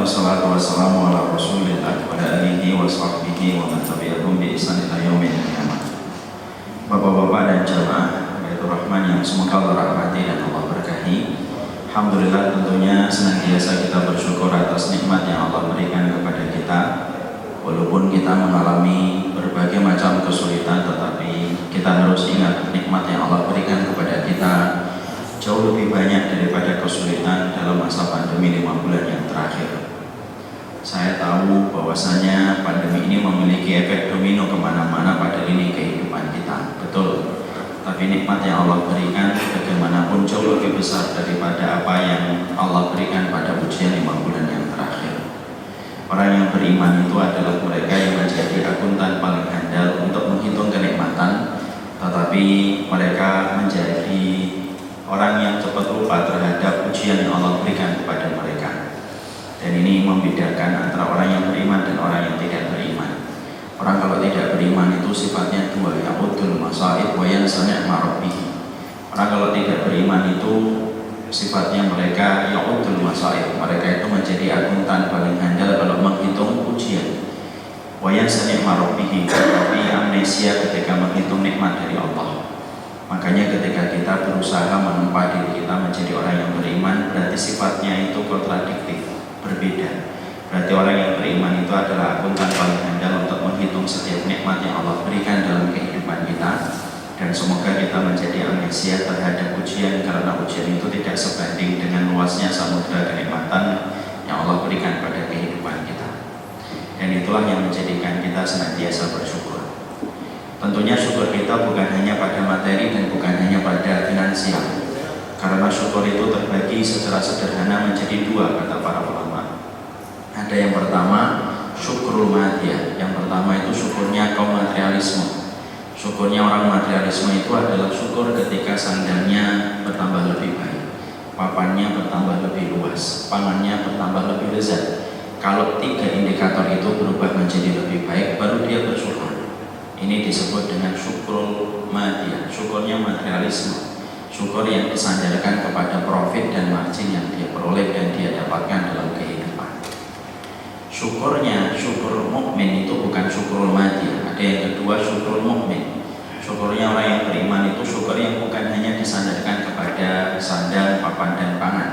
wassalatu wassalamu ala rasulillah wa ala alihi wa sahbihi wa man tabi'ahum bi ihsan ila yaumil qiyamah. Bapak-bapak dan jamaah yaitu rahman yang semoga Allah rahmati dan Allah berkahi. Alhamdulillah, tentunya senantiasa kita bersyukur atas nikmat yang Allah berikan kepada kita. Walaupun kita mengalami berbagai macam kesulitan, tetapi kita harus ingat nikmat yang Allah berikan kepada kita jauh lebih banyak daripada kesulitan dalam masa pandemi 5 bulan yang terakhir. Saya tahu bahwasanya pandemi ini memiliki efek domino kemana-mana pada lini kehidupan kita, betul. Tapi nikmat yang Allah berikan bagaimanapun jauh lebih besar daripada apa yang Allah berikan pada ujian 5 bulan yang terakhir. Orang yang beriman itu adalah mereka yang menjadi akuntan paling handal untuk menghitung kenikmatan, tetapi mereka menjadi orang yang cepat lupa terhadap ujian yang Allah berikan kepada mereka. Dan ini membedakan antara orang yang beriman dan orang yang tidak beriman. Orang kalau tidak beriman itu sifatnya dua, ya'udul masaib wa yansa ni'ma rabbih. Orang kalau tidak beriman itu sifatnya mereka ya'udul masaib, mereka itu menjadi akuntan paling handal kalau menghitung ujian. Wa yansa ni'ma rabbih, tapi amnesia ketika menghitung nikmat dari Allah. Makanya ketika kita berusaha menempa diri kita menjadi orang yang beriman, berarti sifatnya itu kontradiktif, berbeda. Berarti orang yang beriman itu adalah akuntan paling handal untuk menghitung setiap nikmat yang Allah berikan dalam kehidupan kita. Dan semoga kita menjadi amnesia terhadap ujian, karena ujian itu tidak sebanding dengan luasnya samudera kenikmatan yang Allah berikan pada kehidupan kita. Dan itulah yang menjadikan kita senantiasa bersyukur. Tentunya syukur kita bukan hanya pada materi dan bukan hanya pada finansial, karena syukur itu terbagi secara sederhana menjadi dua, kata para ulama. Ada yang pertama, syukrul madiyah. Yang pertama itu syukurnya kaum materialisme. Syukurnya orang materialisme itu adalah syukur ketika sandangnya bertambah lebih baik, papannya bertambah lebih luas, pangannya bertambah lebih lezat. Kalau tiga indikator itu berubah menjadi lebih baik, baru dia bersyukur. Ini disebut dengan syukrul madiyah, syukurnya materialisme, syukur yang disandarkan kepada profit dan margin yang dia peroleh dan dia dapatkan dalam kehidupan. Syukurnya, syukur mukmin itu bukan syukrul madiyah. Ada yang kedua, syukrul mukmin. Syukurnya orang yang beriman itu syukur yang bukan hanya disandarkan kepada sandang, papan dan pangan,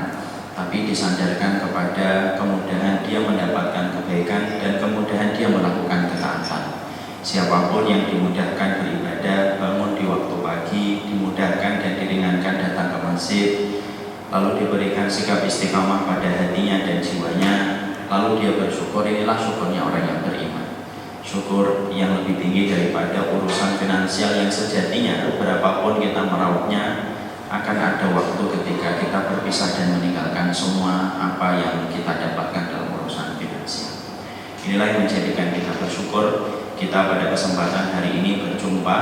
tapi disandarkan kepada kemudahan dia mendapatkan kebaikan dan kemudahan dia melakukan ketaatan. Siapapun yang dimudahkan beribadah, bangun di waktu pagi, dimudahkan dan diringankan datang ke masjid, lalu diberikan sikap istiqamah pada hatinya dan jiwanya, lalu dia bersyukur, inilah syukurnya orang yang beriman. Syukur yang lebih tinggi daripada urusan finansial yang sejatinya berapapun kita merauhnya, akan ada waktu ketika kita berpisah dan meninggalkan semua apa yang kita dapatkan dalam urusan finansial. Inilah yang menjadikan kita bersyukur. Kita pada kesempatan hari ini berjumpa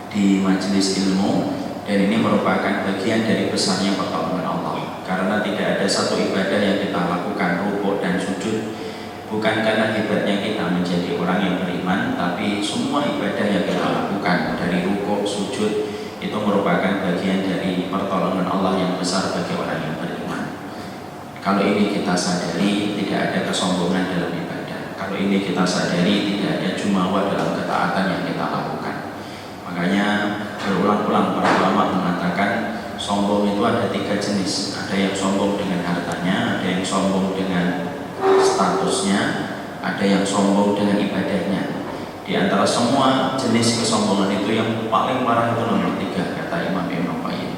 di majelis ilmu, dan ini merupakan bagian dari besarnya pertolongan Allah. Karena tidak ada satu ibadah yang kita lakukan, rukuk dan sujud, bukan karena hebatnya kita menjadi orang yang beriman, tapi semua ibadah yang kita lakukan dari rukuk, sujud, itu merupakan bagian dari pertolongan Allah yang besar bagi orang yang beriman. Kalau ini kita sadari, tidak ada kesombongan dalam ibadah. Kalau ini kita sadari, tidak ada jumawa dalam ketaatan yang kita lakukan. Makanya berulang-ulang para ulama mengatakan sombong itu ada 3 jenis. Ada yang sombong dengan hartanya, ada yang sombong dengan statusnya, ada yang sombong dengan ibadahnya. Di antara semua jenis kesombongan itu yang paling parah itu nomor 3, kata Imam Ibn Qayyim.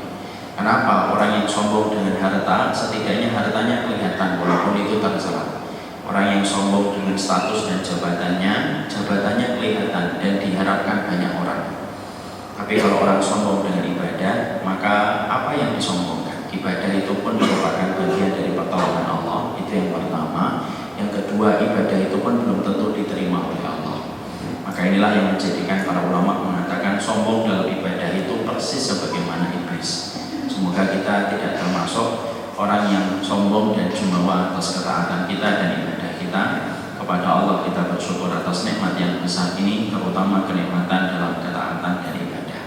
Kenapa? Orang yang sombong dengan harta, setidaknya hartanya kelihatan walaupun itu tercela. Orang yang sombong dengan status dan jabatannya kelihatan dan diharapkan banyak orang. Tapi kalau orang sombong dengan ibadah, maka apa yang disombongkan? Ibadah itu pun merupakan bagian dari pertolongan Allah. Itu yang pertama. Yang kedua, ibadah itu pun belum tentu diterima oleh Allah. Maka inilah yang menjadikan para ulama mengatakan sombong dalam ibadah itu persis sebagaimana iblis. Semoga kita tidak termasuk orang yang sombong dan jumawa atas ketaatan kita dan ibadah kita kepada Allah. Kita bersyukur atas nikmat yang besar ini, terutama kenikmatan dalam ketaatan dan ibadah.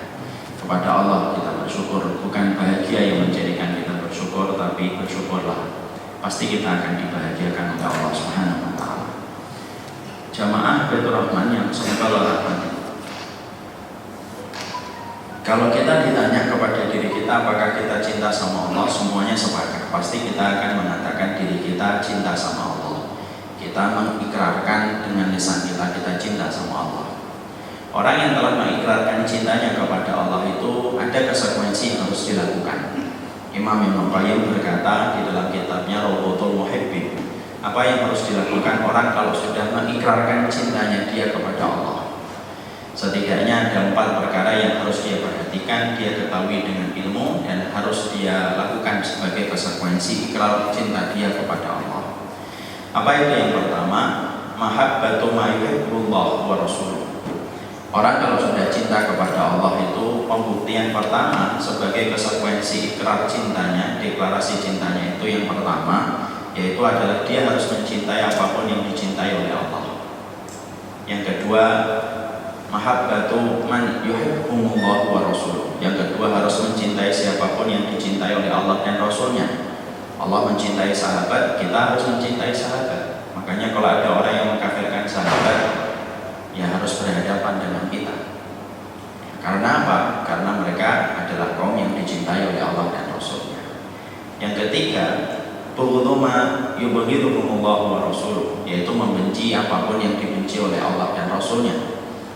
Kepada Allah kita bersyukur, bukan bahagia yang menjadikan kita bersyukur, tapi bersyukurlah pasti kita akan dibahagiakan oleh Allah Subhanahu wa taala. Jamaah Baitur Rahman yang semoga Allah rahmati. Kalau kita ditanya kepada diri kita apakah kita cinta sama Allah, semuanya sepakat. Pasti kita akan mengatakan diri kita cinta sama Allah. Kita mengikrarkan dengan lisan kita cinta sama Allah. Orang yang telah mengikrarkan cintanya kepada Allah itu ada konsekuensi yang harus dilakukan. Imam Ibnu Qayyim berkata di dalam kitabnya Rawdatul Muhibbin, apa yang harus dilakukan orang kalau sudah mengikrarkan cintanya dia kepada Allah. Setidaknya ada 4 perkara yang harus dia perhatikan, dia ketahui dengan ilmu, dan harus dia lakukan sebagai konsekuensi ikrar cinta dia kepada Allah. Apa itu? Yang pertama, mahabbatu ma yuhibbullah wa rasuluh. Orang kalau sudah cinta kepada Allah itu, pembuktian pertama sebagai konsekuensi ikrar cintanya, deklarasi cintanya itu yang pertama, yaitu adalah dia harus mencintai apapun yang dicintai oleh Allah. Yang kedua, mahabbatu man yuhibbullah wa rasuluh. Yang kedua, harus mencintai siapapun yang dicintai oleh Allah dan Rasulnya. Allah mencintai sahabat, kita harus mencintai sahabat. Makanya kalau ada orang yang mengkafirkan sahabat, ya harus berhadapan dengan kita. Karena apa? Karena mereka adalah kaum yang dicintai oleh Allah dan Rasulnya. Yang ketiga, bughdu ma yubghiduhumullah wa rasuluh, yaitu membenci apapun yang dibenci oleh Allah dan Rasulnya.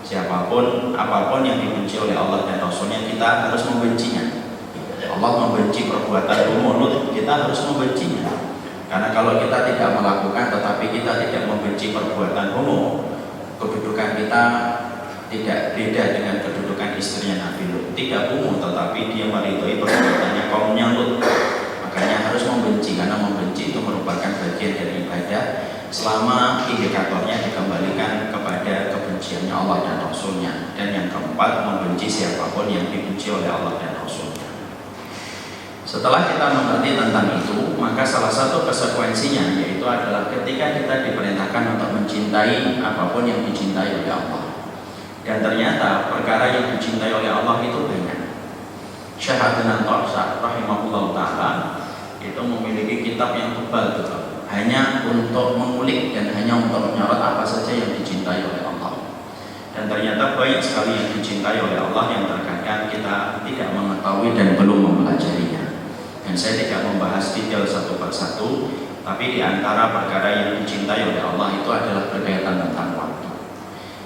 Siapapun, apapun yang dibenci oleh Allah dan Rasulnya, kita harus membencinya. Allah membenci perbuatan mulut, kita harus membencinya. Karena kalau kita tidak melakukan tetapi kita tidak membenci perbuatan homo, kedudukan kita tidak beda dengan kedudukan istrinya Nabi Lut. Tidak homo tetapi dia meridhoi perbuatannya kaumnya Lut. Makanya harus membenci, karena membenci itu merupakan bagian dari ibadah selama indikatornya dikembalikan kepada kebenciannya Allah dan Rasulnya. Dan yang keempat, membenci siapapun yang dibenci oleh Allah dan Rasulnya. Setelah kita mengerti tentang itu, maka salah satu konsekuensinya yaitu adalah ketika kita diperintahkan untuk mencintai apapun yang dicintai oleh Allah. Dan ternyata perkara yang dicintai oleh Allah itu banyak. Syekh Adnan Torsah rahimahullah ta'ala itu memiliki kitab yang tebal betul, hanya untuk mengulik dan hanya untuk menyorot apa saja yang dicintai oleh Allah. Dan ternyata banyak sekali yang dicintai oleh Allah yang terkadang kita tidak mengetahui dan belum mempelajarinya. Dan saya tidak membahas detail satu persatu, tapi di antara perkara yang dicintai oleh Allah itu adalah berkaitan tentang waktu.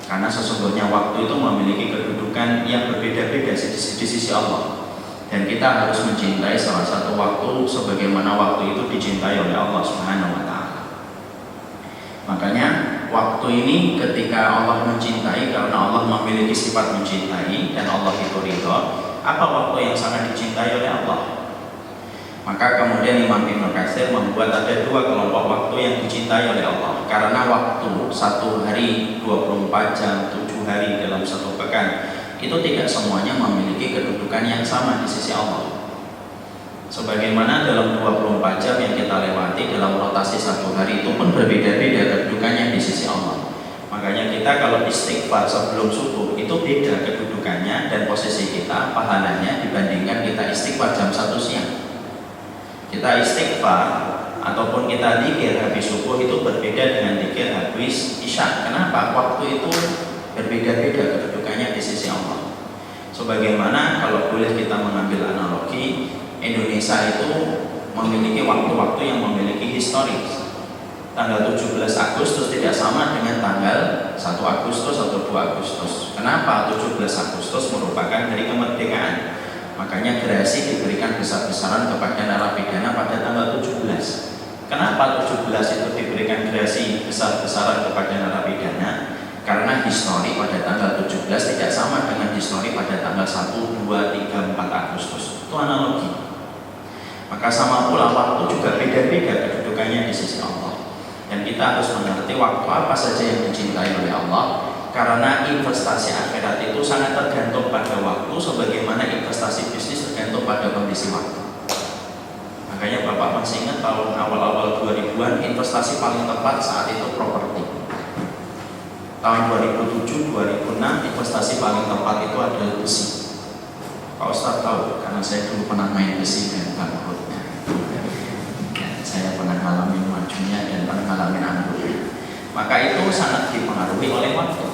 Karena sesungguhnya waktu itu memiliki kedudukan yang berbeda-beda di sisi Allah. Dan kita harus mencintai salah satu waktu sebagaimana waktu itu dicintai oleh Allah Subhanahu wa taala. Makanya waktu ini ketika Allah mencintai, karena Allah memiliki sifat mencintai dan Allah itu ridho, apa waktu yang sangat dicintai oleh Allah? Maka kemudian Imam Ibnu Katsir membuat ada 2 kelompok waktu yang dicintai oleh Allah. Karena waktu 1 hari 24 jam 7 hari dalam 1 pekan itu tidak semuanya memiliki kedudukan yang sama di sisi Allah. Sebagaimana dalam 24 jam yang kita lewati dalam rotasi 1 hari itu pun berbeda-beda kedudukannya di sisi Allah. Makanya kita kalau istighfar sebelum subuh itu beda kedudukannya dan posisi kita, pahalanya dibandingkan kita istighfar jam 1 siang. Kita istighfar ataupun kita dzikir habis subuh itu berbeda dengan dzikir habis isya. Kenapa? Waktu itu berbeda-beda kedudukannya di sisi Allah. Sebagaimana kalau boleh kita mengambil analogi, Indonesia itu memiliki waktu-waktu yang memiliki historis. Tanggal 17 Agustus tidak sama dengan tanggal 1 Agustus atau 2 Agustus. Kenapa? 17 Agustus merupakan hari kemerdekaan. Makanya gerasi diberikan besar-besaran kepada narapidana pada tanggal 17. Kenapa 17 itu diberikan gerasi besar-besaran kepada narapidana? Karena histori pada tanggal 17 tidak sama dengan histori pada tanggal 1, 2, 3, 4 Agustus. Itu analogi. Maka sama pula waktu juga beda-beda kedudukannya di sisi Allah. Dan kita harus mengerti waktu apa saja yang dicintai oleh Allah. Karena investasi akhirat itu sangat tergantung pada waktu, sebagaimana investasi bisnis tergantung pada kondisi waktu. Makanya Bapak masih ingat tahun awal-awal 2000-an investasi paling tepat saat itu properti. Tahun 2007, 2006 investasi paling tepat itu adalah besi. Pak Ustaz tahu, karena saya dulu pernah main besi dan bangkrutnya. Saya pernah majunya dan mengalami amruhnya. Maka itu sangat dipengaruhi oleh waktu.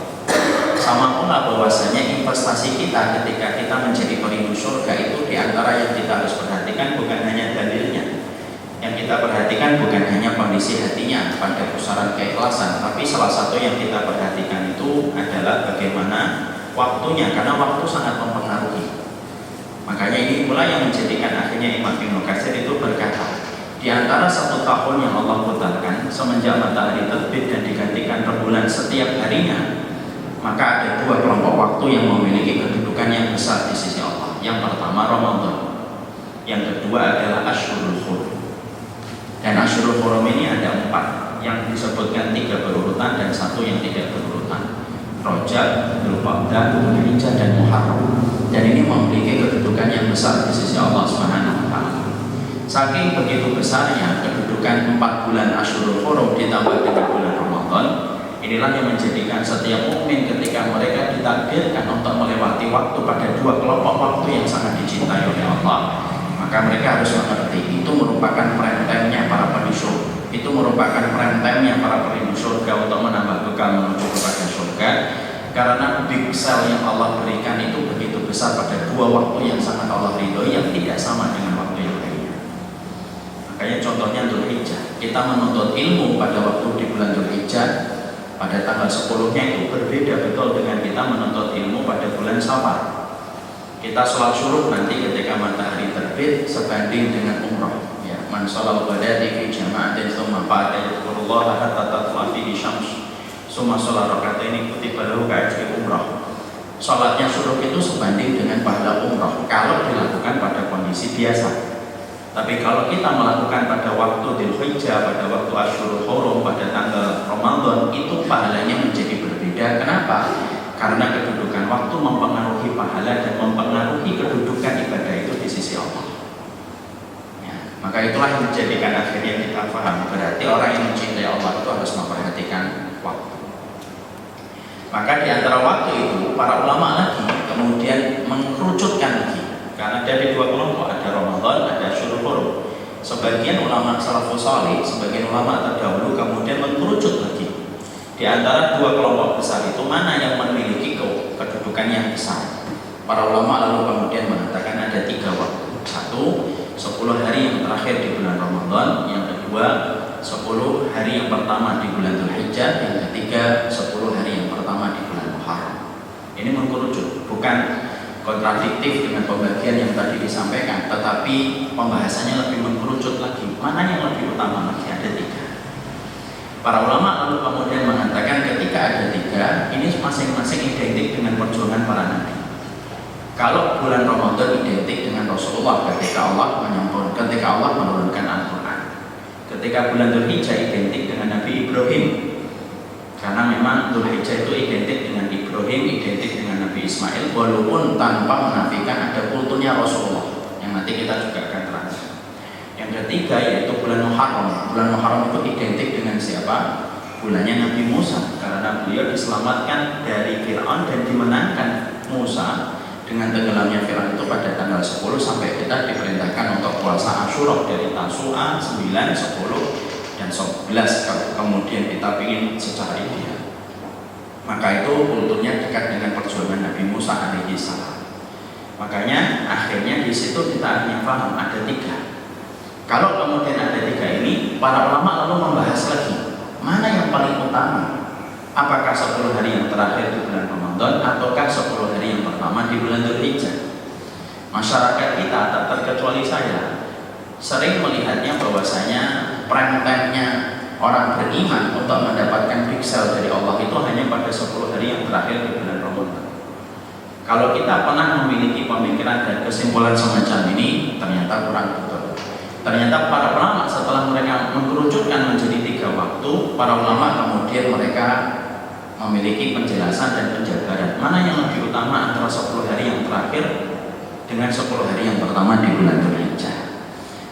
Sama pula bahwasanya investasi kita ketika kita menjadi perindu surga itu diantara yang kita harus perhatikan bukan hanya dalilnya. Yang kita perhatikan bukan hanya kondisi hatinya pada pusaran keikhlasan, tapi salah satu yang kita perhatikan itu adalah bagaimana waktunya, karena waktu sangat mempengaruhi. Makanya ini pula yang menjadikan akhirnya Imam Ibnu Katsir itu berkata, di antara 1 tahun yang Allah putarkan semenjak matahari terbit dan digantikan rembulan setiap harinya, maka ada 2 kelompok waktu yang memiliki kedudukan yang besar di sisi Allah. Yang pertama Ramadan, yang kedua adalah Asyhurul Hurum. Dan Asyhurul Hurum ini ada 4, yang disebutkan 3 berurutan dan 1 yang tidak berurutan. Rajab, Dzulqa'dah, Dzulhijjah dan Muharram. Dan ini memiliki kedudukan yang besar di sisi Allah Subhanahu wa taala. Saking begitu besarnya kedudukan 4 bulan Asyhurul Hurum ditambah dengan bulan Ramadan, inilah yang menjadikan setiap mukmin ketika mereka ditakdirkan untuk melewati waktu pada 2 kelompok waktu yang sangat dicintai oleh Allah, maka mereka harus mengerti itu merupakan prime time-nya para penyusul, itu merupakan prime time-nya para perindu surga untuk menambah bekal menuju kepada surga, karena big sale yang Allah berikan itu begitu besar pada 2 waktu yang sangat Allah ridhoi yang tidak sama dengan waktu yang lainnya. Makanya contohnya Dzulhijjah, kita menuntut ilmu pada waktu di bulan Dzulhijjah pada tanggal 10-nya itu berbeda betul dengan kita menuntut ilmu pada bulan Safar. Kita sholat syuruk nanti ketika matahari terbit sebanding dengan umrah. Ya, man sholal ghadati fi jama'atin tsumma qa'ada yadhkurullaha hatta tatlu'a fihi syams. Summa sholat raka'ataini kutiba lahu ka'ajri umrah. Sholatnya syuruk itu sebanding dengan pahala umrah kalau dilakukan pada kondisi biasa. Tapi kalau kita melakukan pada waktu Dzulhijjah, pada waktu Asyhurul Hurum, pada tanggal Ramadan, itu pahalanya menjadi berbeda. Kenapa? Karena kedudukan waktu mempengaruhi pahala dan mempengaruhi kedudukan ibadah itu di sisi Allah. Ya, maka itulah yang menjadikan akhirnya kita paham. Berarti orang yang mencintai Allah itu harus memperhatikan waktu. Maka di antara waktu itu para ulama lagi kemudian mengkerucutkan lagi. Karena dari 2 kelompok, ada Ramadan, ada Asyhurul Hurum. Sebagian ulama salafus salih, sebagian ulama terdahulu kemudian mengkerucut lagi. Di antara 2 kelompok besar itu mana yang memiliki kedudukan yang besar? Para ulama lalu kemudian mengatakan ada 3 waktu. 1, 10 hari yang terakhir di bulan Ramadan. Yang kedua, 10 hari yang pertama di bulan Dzulhijjah. Yang ketiga, 10 hari yang pertama di bulan Muharram. Ini mengkerucut, bukan kontradiktif dengan pembagian yang tadi disampaikan, tetapi pembahasannya lebih mengkerucut lagi. Mana yang lebih utama lagi? Ada 3. Para ulama lalu kemudian mengatakan ketika ada 3, ini masing-masing identik dengan perjuangan para nabi. Kalau bulan Ramadan identik dengan Rasulullah ketika Allah menurunkan Al-Quran. Ketika bulan Dzulhijjah identik dengan Nabi Ibrahim, karena memang Dzulhijjah itu identik dengan Ibrahim, identik dengan Nabi Ismail, walaupun tanpa menafikan ada kulturnya Rasulullah yang nanti kita juga akan terangkan. Yang ketiga yaitu bulan Muharram. Bulan Muharram itu identik dengan siapa? Bulannya Nabi Musa, karena beliau diselamatkan dari Fir'aun dan dimenangkan Musa dengan tenggelamnya Fir'aun itu pada tanggal 10 sampai kita diperintahkan untuk puasa Asyura dari Tasu'a 9, 10 dan 11 kalau kemudian kita ingin secara ideal. Maka itu kulturnya dekat dengan perjuangan Nabi Musa alaihi salam. Makanya akhirnya di situ kita akhirnya paham ada 3. Kalau kemudian ada 3 ini, para ulama lalu membahas lagi mana yang paling utama. Apakah 10 hari yang terakhir di bulan Ramadan ataukah 10 hari yang pertama di bulan Dzulhijjah? Masyarakat kita tak terkecuali saya sering melihatnya bahwasanya prime time-nya orang beriman untuk mendapatkan big sale dari Allah itu hanya pada 10 hari yang terakhir di bulan Ramadan. Kalau kita pernah memiliki pemikiran dan kesimpulan semacam ini, ternyata kurang betul. Ternyata para ulama setelah mereka mengerucutkan menjadi 3 waktu, para ulama kemudian mereka memiliki penjelasan dan penjabaran mana yang lebih utama antara 10 hari yang terakhir dengan 10 hari yang pertama di bulan Dzulhijjah.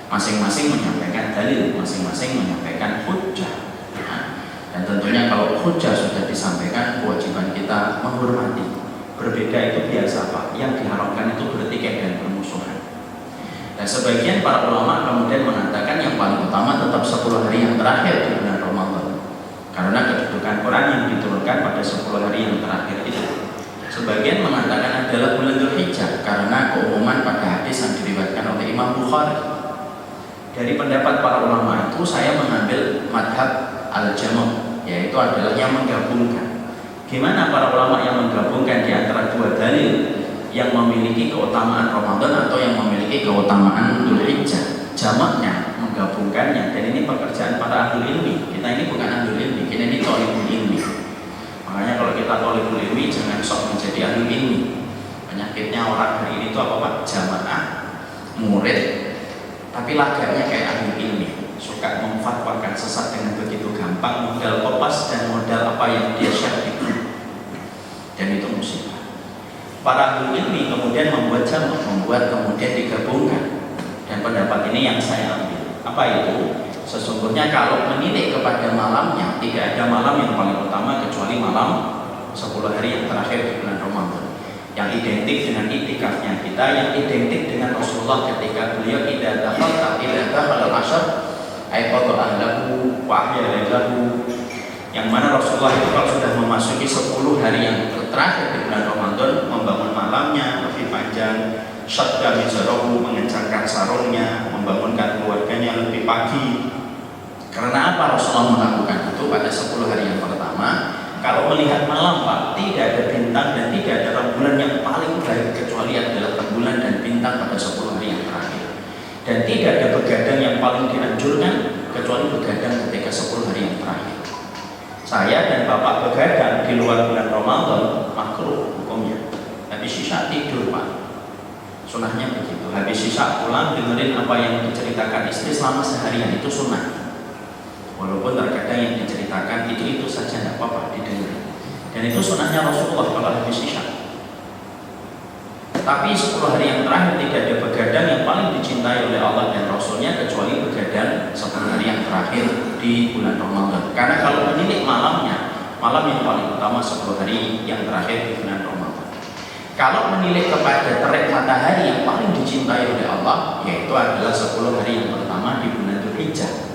Masing-masing menyampaikan dalil, masing-masing menyampaikan hujjah. Dan tentunya kalau hujjah sudah disampaikan, kewajiban kita menghormati. Berbeda itu biasa Pak, yang diharamkan itu bertikai dan bermusuhan. Dan sebagian para ulama kemudian mengatakan yang paling utama tetap 10 hari yang terakhir di bulan Ramadan, karena kedudukan Quran yang diturunkan pada 10 hari yang terakhir itu. Sebagian mengatakan adalah bulan Dzulhijjah karena keumuman pada hadis yang diriwayatkan oleh Imam Bukhari. Dari pendapat para ulama itu saya mengambil madhab al-jam', yaitu adalah yang menggabungkan. Gimana para ulama yang menggabungkan di antara dua dalil yang memiliki keutamaan Ramadan atau yang memiliki keutamaan Dzulhijjah, jamaknya, menggabungkannya. Dan ini pekerjaan para ahli ilmi. Kita ini bukan ahli ilmi, kita ini thalibul ilmi. Makanya kalau kita thalibul ilmi jangan sok menjadi ahli ilmi. Penyakitnya orang hari ini itu apa Pak? Jamaah, murid, tapi lagaknya kayak ahli ilmi, suka memfatwakan sesat dengan begitu gampang, modal kopas dan modal apa yang dia share itu. Dan itu musibah. Para ahli ilmi kemudian membuat jamak, membuat kemudian digabungkan. Dan pendapat ini yang saya ambil. Apa itu? Sesungguhnya kalau menilik kepada malamnya, tidak ada malam yang paling utama kecuali malam 10 hari yang terakhir di bulan Ramadan, yang identik dengan iktikafnya kita, yang identik dengan Rasulullah ketika beliau idza dakhala al-ashr ay qada ahlahu wa ahya lailahu, yang mana Rasulullah itu kalau sudah memasuki 10 hari yang terakhir di bulan Ramadan membangun malamnya lebih panjang, syadda mizarahu, mengencangkan sarungnya, membangunkan keluarganya lebih pagi. Karena apa Rasulullah melakukan itu pada 10 hari yang pertama? Kalau melihat malam Pak, tidak ada bintang dan tidak ada rembulan yang paling baik kecuali adalah rembulan dan bintang pada 10 hari yang terakhir. Dan tidak ada begadang yang paling dianjurkan kecuali begadang ketika 10 hari yang terakhir. Saya dan Bapak begadang di luar bulan Ramadan makruh hukumnya. Habis sisa tidur Pak. Sunnahnya begitu. Habis sisa pulang dengerin apa yang diceritakan istri selama seharian, itu sunnah. Walaupun terkadang yang diceritakan itu saja tidak apa-apa didengar. Dan itu sunnahnya Rasulullah kalau habis isya. Tapi 10 hari yang terakhir tidak ada begadang yang paling dicintai oleh Allah dan Rasulnya kecuali begadang 10 hari yang terakhir di bulan Ramadan. Karena kalau menilik malamnya, malam yang paling utama 10 hari yang terakhir di bulan Ramadan. Kalau menilik kepada terik matahari yang paling dicintai oleh Allah, yaitu adalah 10 hari yang pertama di bulan Dzulhijjah.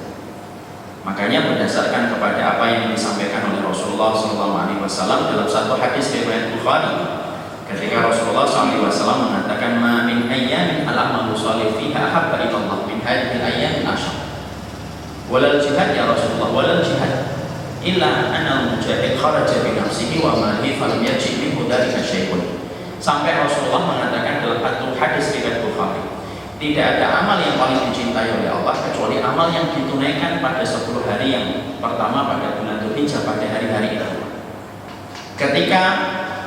Makanya berdasarkan kepada apa yang disampaikan oleh Rasulullah SAW dalam satu hadis riwayat Bukhari, ketika Rasulullah SAW mengatakan, "Ma min ayyamin al-amalu shalih fiha habba ila Allah min hadhihi al-ayyamin ashr." Walal jihad ya Rasulullah, walal jihad illa anna al-mujahid kharaja bi nafsihi wa malihi falam yaji minhu dhalika syai'un. Sampai Rasulullah mengatakan dalam satu hadis riwayat Bukhari, tidak ada amal yang paling dicintai oleh Allah kecuali amal yang ditunaikan pada 10 hari yang pertama pada bulan Dzulhijjah, pada hari-hari itu. Ketika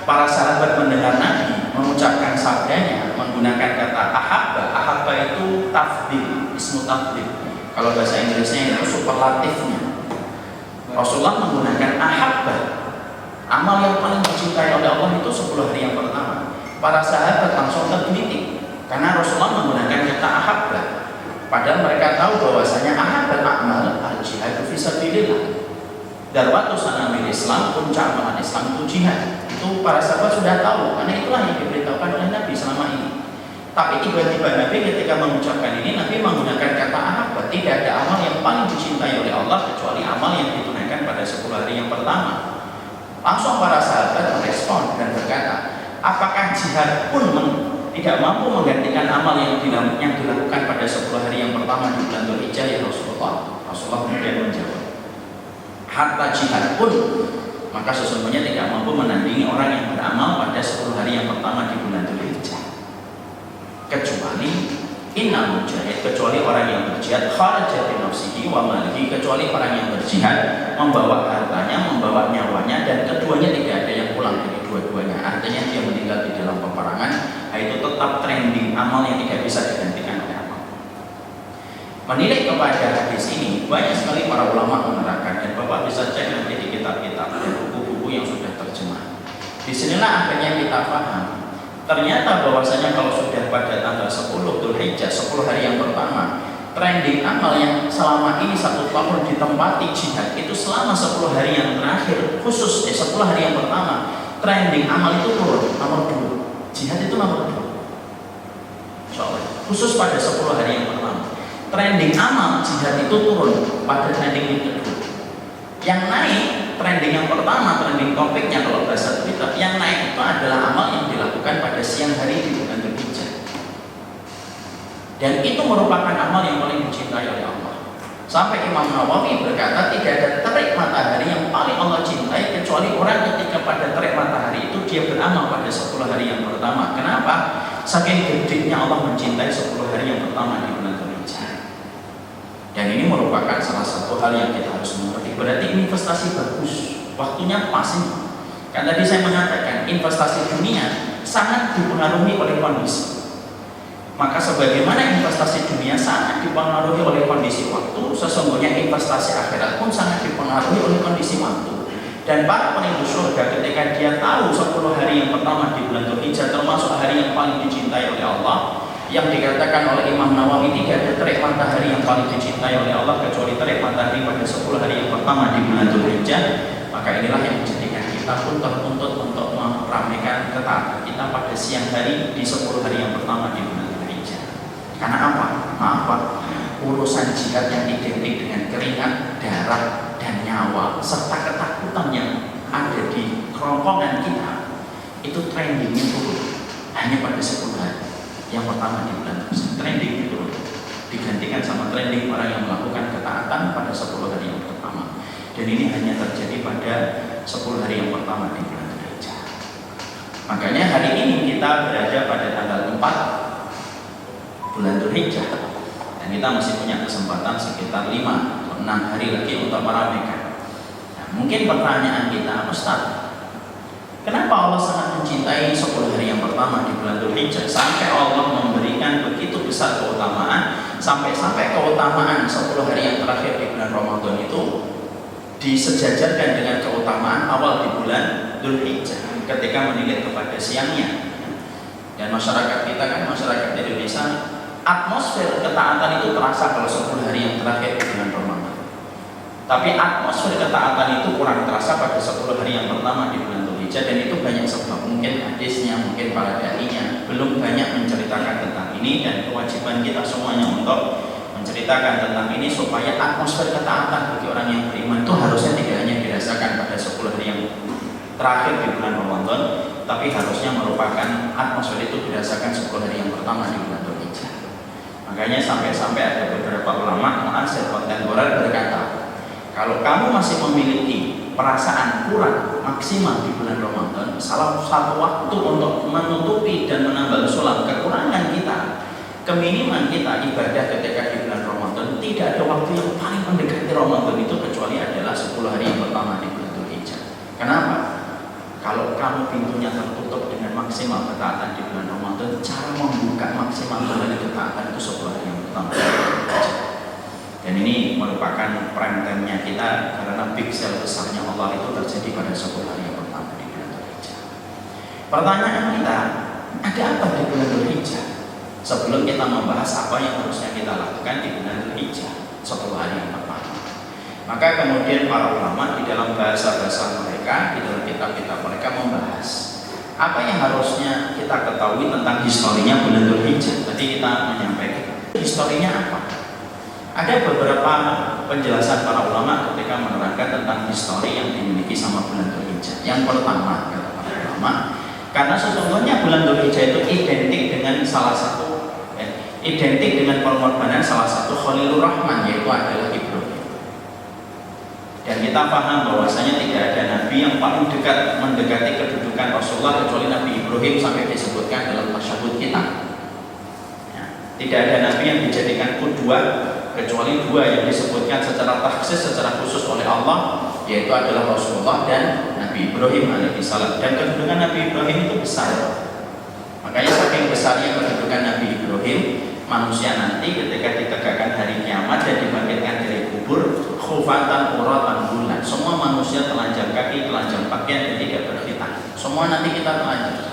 para sahabat mendengar Nabi mengucapkan sabdanya menggunakan kata ahabba itu tafdil, ismu tafdil. Kalau bahasa Inggrisnya itu superlatifnya. Rasulullah menggunakan ahabba, amal yang paling dicintai oleh Allah itu 10 hari yang pertama. Para sahabat langsung tergelitik karena Rasulullah menggunakan kata ahabba, padahal mereka tahu bahwasanya ahabbal a'mal al-jihad fi sabilillah. Darwatu sanamil Islam, puncak amalan Islam itu jihad. Itu para sahabat sudah tahu, karena itulah yang diberitahukan oleh Nabi selama ini. Tapi tiba-tiba Nabi ketika mengucapkan ini, Nabi menggunakan kata ahabba. Tidak ada amal yang paling dicintai oleh Allah kecuali amal yang ditunaikan pada 10 hari yang pertama. Langsung para sahabat merespon dan berkata, apakah jihad pun tidak mampu menggantikan amal yang dilakukan pada 10 hari yang pertama di bulan Dzulhijjah ya Rasulullah? Rasulullah kemudian menjawab, hatta jihad pun, maka sesungguhnya tidak mampu menandingi orang yang beramal pada 10 hari yang pertama di bulan Dzulhijjah, kecuali innal mujahid, kecuali orang yang berjihad, kharaja bi nafsihi wa malihi, kecuali orang yang berjihad membawa hartanya, membawa nyawanya, dan keduanya tidak ada yang pulang dari dua-duanya. Artinya dia meninggal di dalam peperangan, itu tetap trending amal yang tidak bisa digantikan oleh amal. Menilai kepada hadis ini banyak sekali para ulama menerangkan, dan Bapak bisa cek nanti di kitab-kitab dan buku-buku yang sudah terjemah. Disinilah akhirnya kita paham ternyata bahwasanya kalau sudah pada tanggal 10 Dzulhijjah, 10 hari yang pertama, trending amal yang selama ini 1 tahun ditempati jihad itu selama 10 hari yang terakhir, khusus 10 hari yang pertama, trending amal itu turun, nomor 2. Jihad itu nomor 2. insya Allah. Khusus pada 10 hari yang pertama. Trending amal jihad itu turun pada trending yang kedua. Yang naik trending yang pertama, trending topiknya kalau bahasa Twitter, yang naik itu adalah amal yang dilakukan pada siang hari di bulan Dzulhijjah. Dan itu merupakan amal yang paling dicintai oleh Allah. Sampai Imam Nawawi berkata tidak ada terik matahari yang paling Allah cintai kecuali orang ketika pada terik matahari itu dia beramal pada 10 hari yang pertama. Kenapa? Saking gedenya Allah mencintai 10 hari yang pertama di bulan Dzulhijjah. Dan ini merupakan salah satu hal yang kita harus mengerti. Berarti investasi bagus, waktunya pas ini. Kan tadi saya mengatakan investasi dunia sangat dipengaruhi oleh kondisi. Maka sebagaimana investasi dunia sangat dipengaruhi oleh kondisi waktu, sesungguhnya investasi akhirat pun sangat dipengaruhi oleh kondisi waktu. Dan para penindu surga ketika dia tahu 10 hari yang pertama di bulan Dzulhijjah termasuk hari yang paling dicintai oleh Allah, yang dikatakan oleh Imam Nawawi tidak ada terik matahari yang paling dicintai oleh Allah kecuali terik matahari pada 10 hari yang pertama di bulan Dzulhijjah, maka inilah yang menjadikan kita pun tertuntut untuk meramaikan ketaatan kita pada siang hari di 10 hari yang pertama di bulan Dzulhijjah. Karena apa? Apa? Urusan jihad yang identik dengan keringat, darah, dan nyawa serta ketakutan yang ada di kerongkongan kita itu trendingnya turun hanya pada 10 hari yang pertama di bulan Dzulhijjah. Trending itu digantikan sama trending orang yang melakukan ketaatan pada 10 hari yang pertama. Dan ini hanya terjadi pada 10 hari yang pertama di bulan Dzulhijjah. Makanya hari ini kita berada pada tanggal 4 bulan Dzulhijjah dan kita masih punya kesempatan sekitar 5 atau 6 hari lagi untuk meramaikan. Nah, mungkin pertanyaan kita, Ustaz, kenapa Allah sangat mencintai 10 hari yang pertama di bulan Dzulhijjah sampai Allah memberikan begitu besar keutamaan, sampai keutamaan 10 hari yang terakhir di bulan Ramadan itu disejajarkan dengan keutamaan awal di bulan Dzulhijjah ketika menilik kepada siangnya. Dan masyarakat kita kan masyarakat Indonesia, atmosfer ketaatan itu terasa kalau 10 hari yang terakhir di bulan Ramadan. Tapi atmosfer ketaatan itu kurang terasa pada 10 hari yang pertama di bulan Dzulhijjah, dan itu banyak sebab. Mungkin hadisnya, mungkin para dai-nya belum banyak menceritakan tentang ini, dan kewajiban kita semuanya untuk menceritakan tentang ini supaya atmosfer ketaatan bagi orang yang beriman itu harusnya tidak hanya dirasakan pada 10 hari yang terakhir di bulan Ramadan, tapi harusnya merupakan atmosfer itu dirasakan 10 hari yang pertama di bulan Dzulhijjah. Makanya sampai-sampai ada beberapa ulama mu'asir kontemporer berkata, kalau kamu masih memiliki perasaan kurang maksimal di bulan Ramadan, salah satu waktu untuk menutupi dan menambal sulam kekurangan kita, keminiman kita ibadah ketika di bulan Ramadan, tidak ada waktu yang paling mendekati Ramadan itu kecuali adalah 10 hari yang pertama di bulan Dzulhijjah. Kenapa? Kalau kamu pintunya tertutup dengan maksimal ketaatan di bulan Ramadan, cara membuka maksimal kembali ketaatan itu 10 hari yang pertama. Dan ini merupakan prime time-nya kita karena big sale besarnya Allah itu terjadi pada 10 hari yang pertama di bulan Dzulhijjah. Pertanyaan kita, ada apa di bulan Dzulhijjah? Sebelum kita membahas apa yang harusnya kita lakukan di bulan Dzulhijjah 10 hari yang pertama, maka kemudian para ulama di dalam bahasa-bahasa mereka, di dalam kitab-kitab mereka membahas apa yang harusnya kita ketahui tentang historinya bulan Dzulhijjah. Berarti kita menyampaikan historinya apa. Ada beberapa penjelasan para ulama ketika menerangkan tentang histori yang dimiliki sama bulan Dzulhijjah. Yang pertama, kata para ulama, karena sesungguhnya bulan Dzulhijjah itu identik dengan pengorbanan salah satu Khalilur Rahman, yaitu adalah Ibrahim. Dan kita paham bahwasanya tidak ada nabi yang paling dekat mendekati kedudukan Rasulullah kecuali Nabi Ibrahim, sampai disebutkan dalam tasyahud kita. Ya, tidak ada nabi yang dijadikan qudwah kecuali 2 yang disebutkan secara takhsis, secara khusus oleh Allah, yaitu adalah Rasulullah dan Nabi Ibrahim alaihissalam. Dan kedudukan Nabi Ibrahim itu besar. Makanya saking besarnya kedudukan Nabi Ibrahim, manusia nanti ketika ditegakkan hari kiamat dan dibangkitkan dari kubur, khufatan uratan bulan, semua manusia telanjang kaki, telanjang pakaian, dan tidak berkhitan. Semua nanti kita telanjang.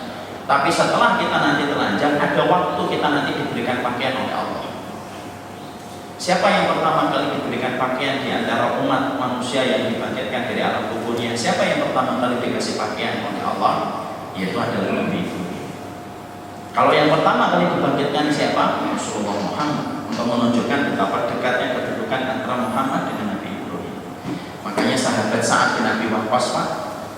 Tapi setelah kita nanti telanjang, ada waktu kita nanti diberikan pakaian oleh Allah. Siapa yang pertama kali diberikan pakaian di antara umat manusia yang dibangkitkan dari alam kuburnya? Siapa yang pertama kali dikasih pakaian oleh Allah? Yaitu adalah Nabi Ibrahim. Kalau yang pertama kali dibangkitkan siapa? Rasulullah Muhammad, untuk menunjukkan betapa dekatnya kedudukan antara Muhammad dengan Nabi Ibrahim. Makanya sahabat Sa'ad bin Abi Waqqas,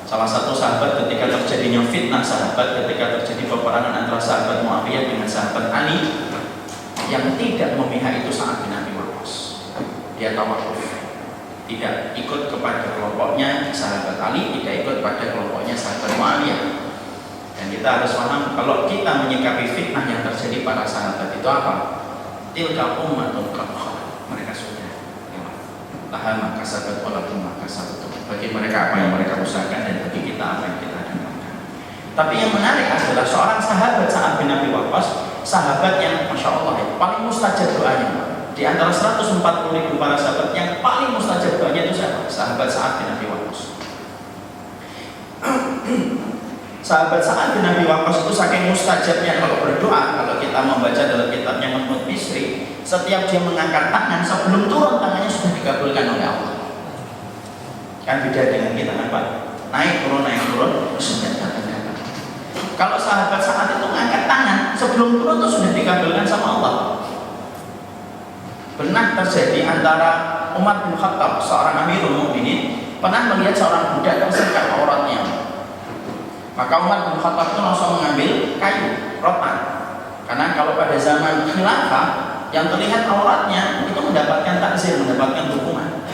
salah satu sahabat ketika terjadinya fitnah sahabat, ketika terjadi peperangan antara sahabat Muawiyah dengan sahabat Ali, yang tidak memihak itu Sa'ad bin Abi Waqqas. Dia tawakuf, tidak ikut kepada kelompoknya sahabat Ali, tidak ikut pada kelompoknya sahabat Muawiyah. Dan kita harus paham, kalau kita menyikapi fitnah yang terjadi para sahabat itu apa? Tilka ummatun qad khalat. Mereka sudah laha ma kasabat wa lakum ma kasabtum. Bagi mereka apa yang mereka usahakan, dan bagi kita apa yang kita dapatkan. Tapi yang menarik adalah seorang sahabat Sa'ad bin Abi Waqqas, sahabat yang Masya Allah ya, paling mustajab doanya. Di antara 140.000 para sahabat, yang paling mustajab doanya itu siapa? Sahabat Sa'ad bin Abi Waqqas. Sahabat Sa'ad bin Abi Waqqas itu saking mustajabnya kalau berdoa, kalau kita membaca dalam kitabnya Mahmud Misri, setiap dia mengangkat tangan, sebelum turun tangannya sudah dikabulkan oleh Allah. Kan beda dengan kita, kan Pak? Naik turun sudah datang. Kalau sahabat Sa'ad itu mengangkat tangan, sebelum turun itu sudah dikabulkan sama Allah. Pernah terjadi antara Umar bin Khattab, seorang Amirul Mukminin, pernah melihat seorang budak tersikat auratnya. Maka Umar bin Khattab itu langsung mengambil kayu, rotan. Karena kalau pada zaman khilafah, yang terlihat auratnya itu mendapatkan takzir, mendapatkan hukuman.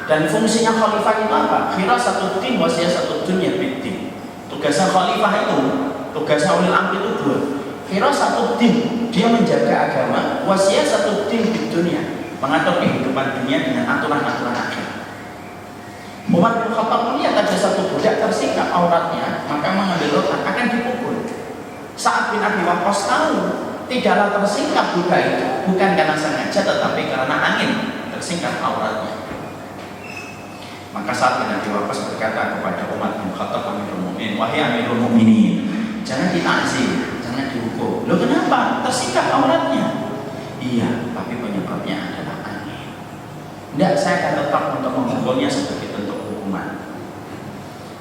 Dan fungsinya khalifah itu apa? Khirasatuddin wa siyasatuddin biddin. Tugasnya khalifah itu, tugasnya ulil amri itu dua. Khirasatuddin, dia menjaga agama, wa siyasatuddin biddunya, mengatur kehidupan dunia dengan aturan-aturan akhir. Umar bin Khattab melihat ada satu budak tersikat auratnya, maka mengambil rotan, akan dipukul. Sa'ad bin Abi Waqqas tahu tidaklah tersingkap budak itu bukan karena sengaja, tetapi karena angin tersingkap auratnya. Maka Sa'ad bin Abi Waqqas berkata kepada Umar bin Khattab, Amirul Mukminin, wahai Amirul Mukminin, jangan ditakzir, jangan dihukum. Loh kenapa? Tersingkap auratnya. Iya, tapi penyebabnya adalah angin. Tidak, saya akan tetap untuk menghukumnya sebagai bentuk hukuman.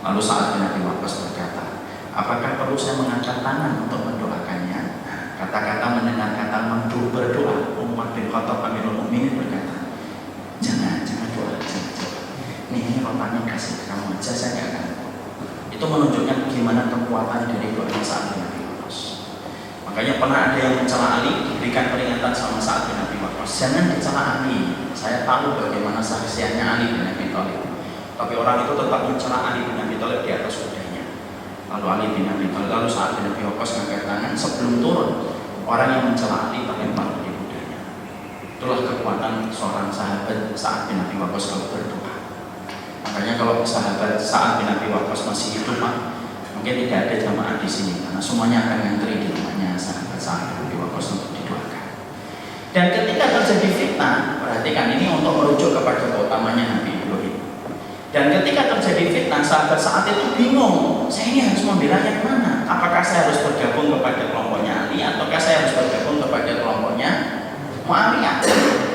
Lalu Sa'ad bin Abi Waqqas berkata, apakah perlu saya mengangkat tangan untuk mendoakannya? Kata-kata mendengar kata berdoa, Umar bin Khattab Amirul Mukminin berkata, jangan doa, jangan doa. Ini rotannya kasih ke kamu aja, saya nggak akan. Itu menunjukkan bagaimana kekuatan dari doa Sa'ad bin Abi Waqqas. Makanya pernah ada yang mencela Ali, diberikan peringatan sama Sa'ad bin Abi Waqqas, jangan dicela Ali. Saya tahu bagaimana saksiannya Ali bin Abi Thalib. Tapi orang itu tetap mencela Ali bin Abi Thalib di atas kudanya. Lalu Ali bin Abi Thalib, lalu Sa'ad bin Abi Waqqas mengangkat tangan, sebelum turun, orang yang mencela Ali terlempar dari kudanya. Itulah kekuatan seorang sahabat Sa'ad bin Abi Waqqas kalau berdoa. Makanya kalau sahabat Sa'ad bin Abi Waqqas masih hidup, mungkin tidak ada jamaah di sini, karena semuanya akan ngantri di rumahnya sahabat Sa'ad bin Abi Waqqas untuk didoakan. Dan ketika terjadi fitnah, perhatikan ini untuk merujuk kepada keutamanya Nabi Ibrahim. Dan ketika terjadi fitnah, sahabat Sa'ad itu bingung, saya ini harus membela yang mana? Apakah saya harus bergabung kepada kelompoknya Ali, ataukah saya harus bergabung kepada kelompoknya Muawiyah?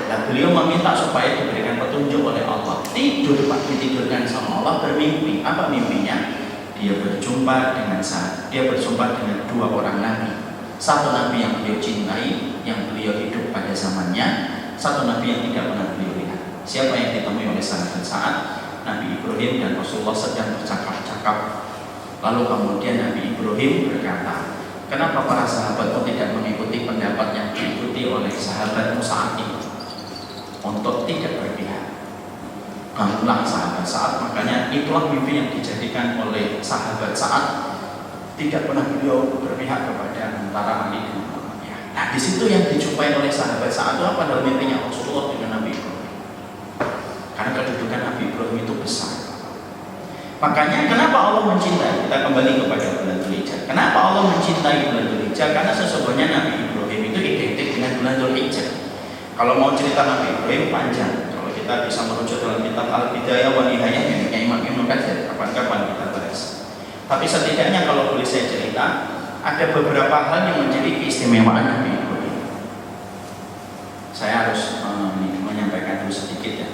Dan beliau meminta supaya diberikan petunjuk oleh Allah. Tidur, Pak, ditidurkan sama Allah, bermimpi. Apa mimpinya? Dia berjumpa dengan dua orang nabi. Satu nabi yang beliau cintai, yang beliau hidup pada zamannya. Satu nabi yang tidak pernah beliau lihat. Siapa yang ditemui oleh sahabat Sa'ad? Nabi Ibrahim dan Rasulullah sedang bercakap-cakap. Lalu kemudian Nabi Ibrahim berkata, kenapa para sahabatmu tidak mengikuti pendapat yang diikuti oleh sahabatmu saat ini untuk tidak berpihak? Bangunlah sahabat Sa'ad. Makanya itulah mimpi yang dijadikan oleh sahabat Sa'ad. Tidak pernah beliau berpihak kepada antara Ali dan Muawiyah. Nah, di situ yang dijumpai oleh sahabat Sa'ad itu apa dalam mimpinya Rasulullah dengan Nabi Ibrahim. Karena kedudukan Nabi Ibrahim itu besar. Makanya kenapa Allah mencintai? Kita kembali kepada bulan Dzulhijjah. Kenapa Allah mencintai bulan Dzulhijjah? Karena sesungguhnya Nabi Ibrahim itu identik dengan bulan Dzulhijjah. Kalau mau cerita Nabi Ibrahim panjang. Kalau kita bisa merujuk dalam kitab Al-Bidayah wa Nihayah miliknya Imam Ibnu Katsir, kapan-kapan kita bahas. Tapi setidaknya kalau boleh saya cerita, ada beberapa hal yang menjadi keistimewaan Nabi Ibrahim. Saya harus menyampaikan dulu sedikit ya.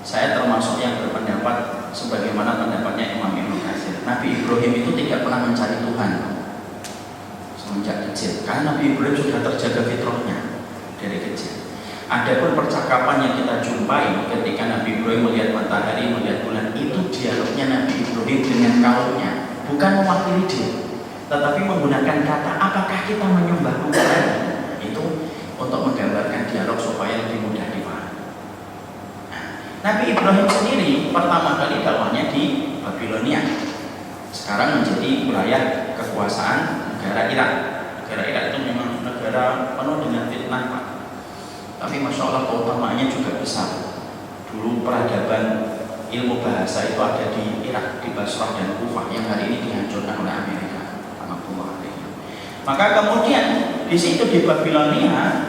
Saya termasuk yang berpendapat sebagaimana pendapatnya Imam Ibnu Katsir. Nabi Ibrahim itu tidak pernah mencari Tuhan semenjak kecil, karena Nabi Ibrahim sudah terjaga fitrahnya dari kecil. Adapun percakapan yang kita jumpai ketika Nabi Ibrahim melihat matahari, melihat bulan, itu dialognya Nabi Ibrahim dengan kaumnya, bukan mewakili dia, tetapi menggunakan kata apakah kita menyembah kuburan. Itu untuk menggambarkan dialog supaya lebih mudah dipahami. Nabi Ibrahim sendiri pertama kali dakwahnya di Babilonia, sekarang menjadi wilayah kekuasaan negara Irak. Negara Irak itu memang negara penuh dengan fitnah, Pak. Tapi Masya Allah keutamaannya juga besar. Dulu peradaban ilmu bahasa itu ada di Irak, di Basrah dan Kufah, yang hari ini dihancurkan oleh Amerika. Maka kemudian di situ di Babilonia,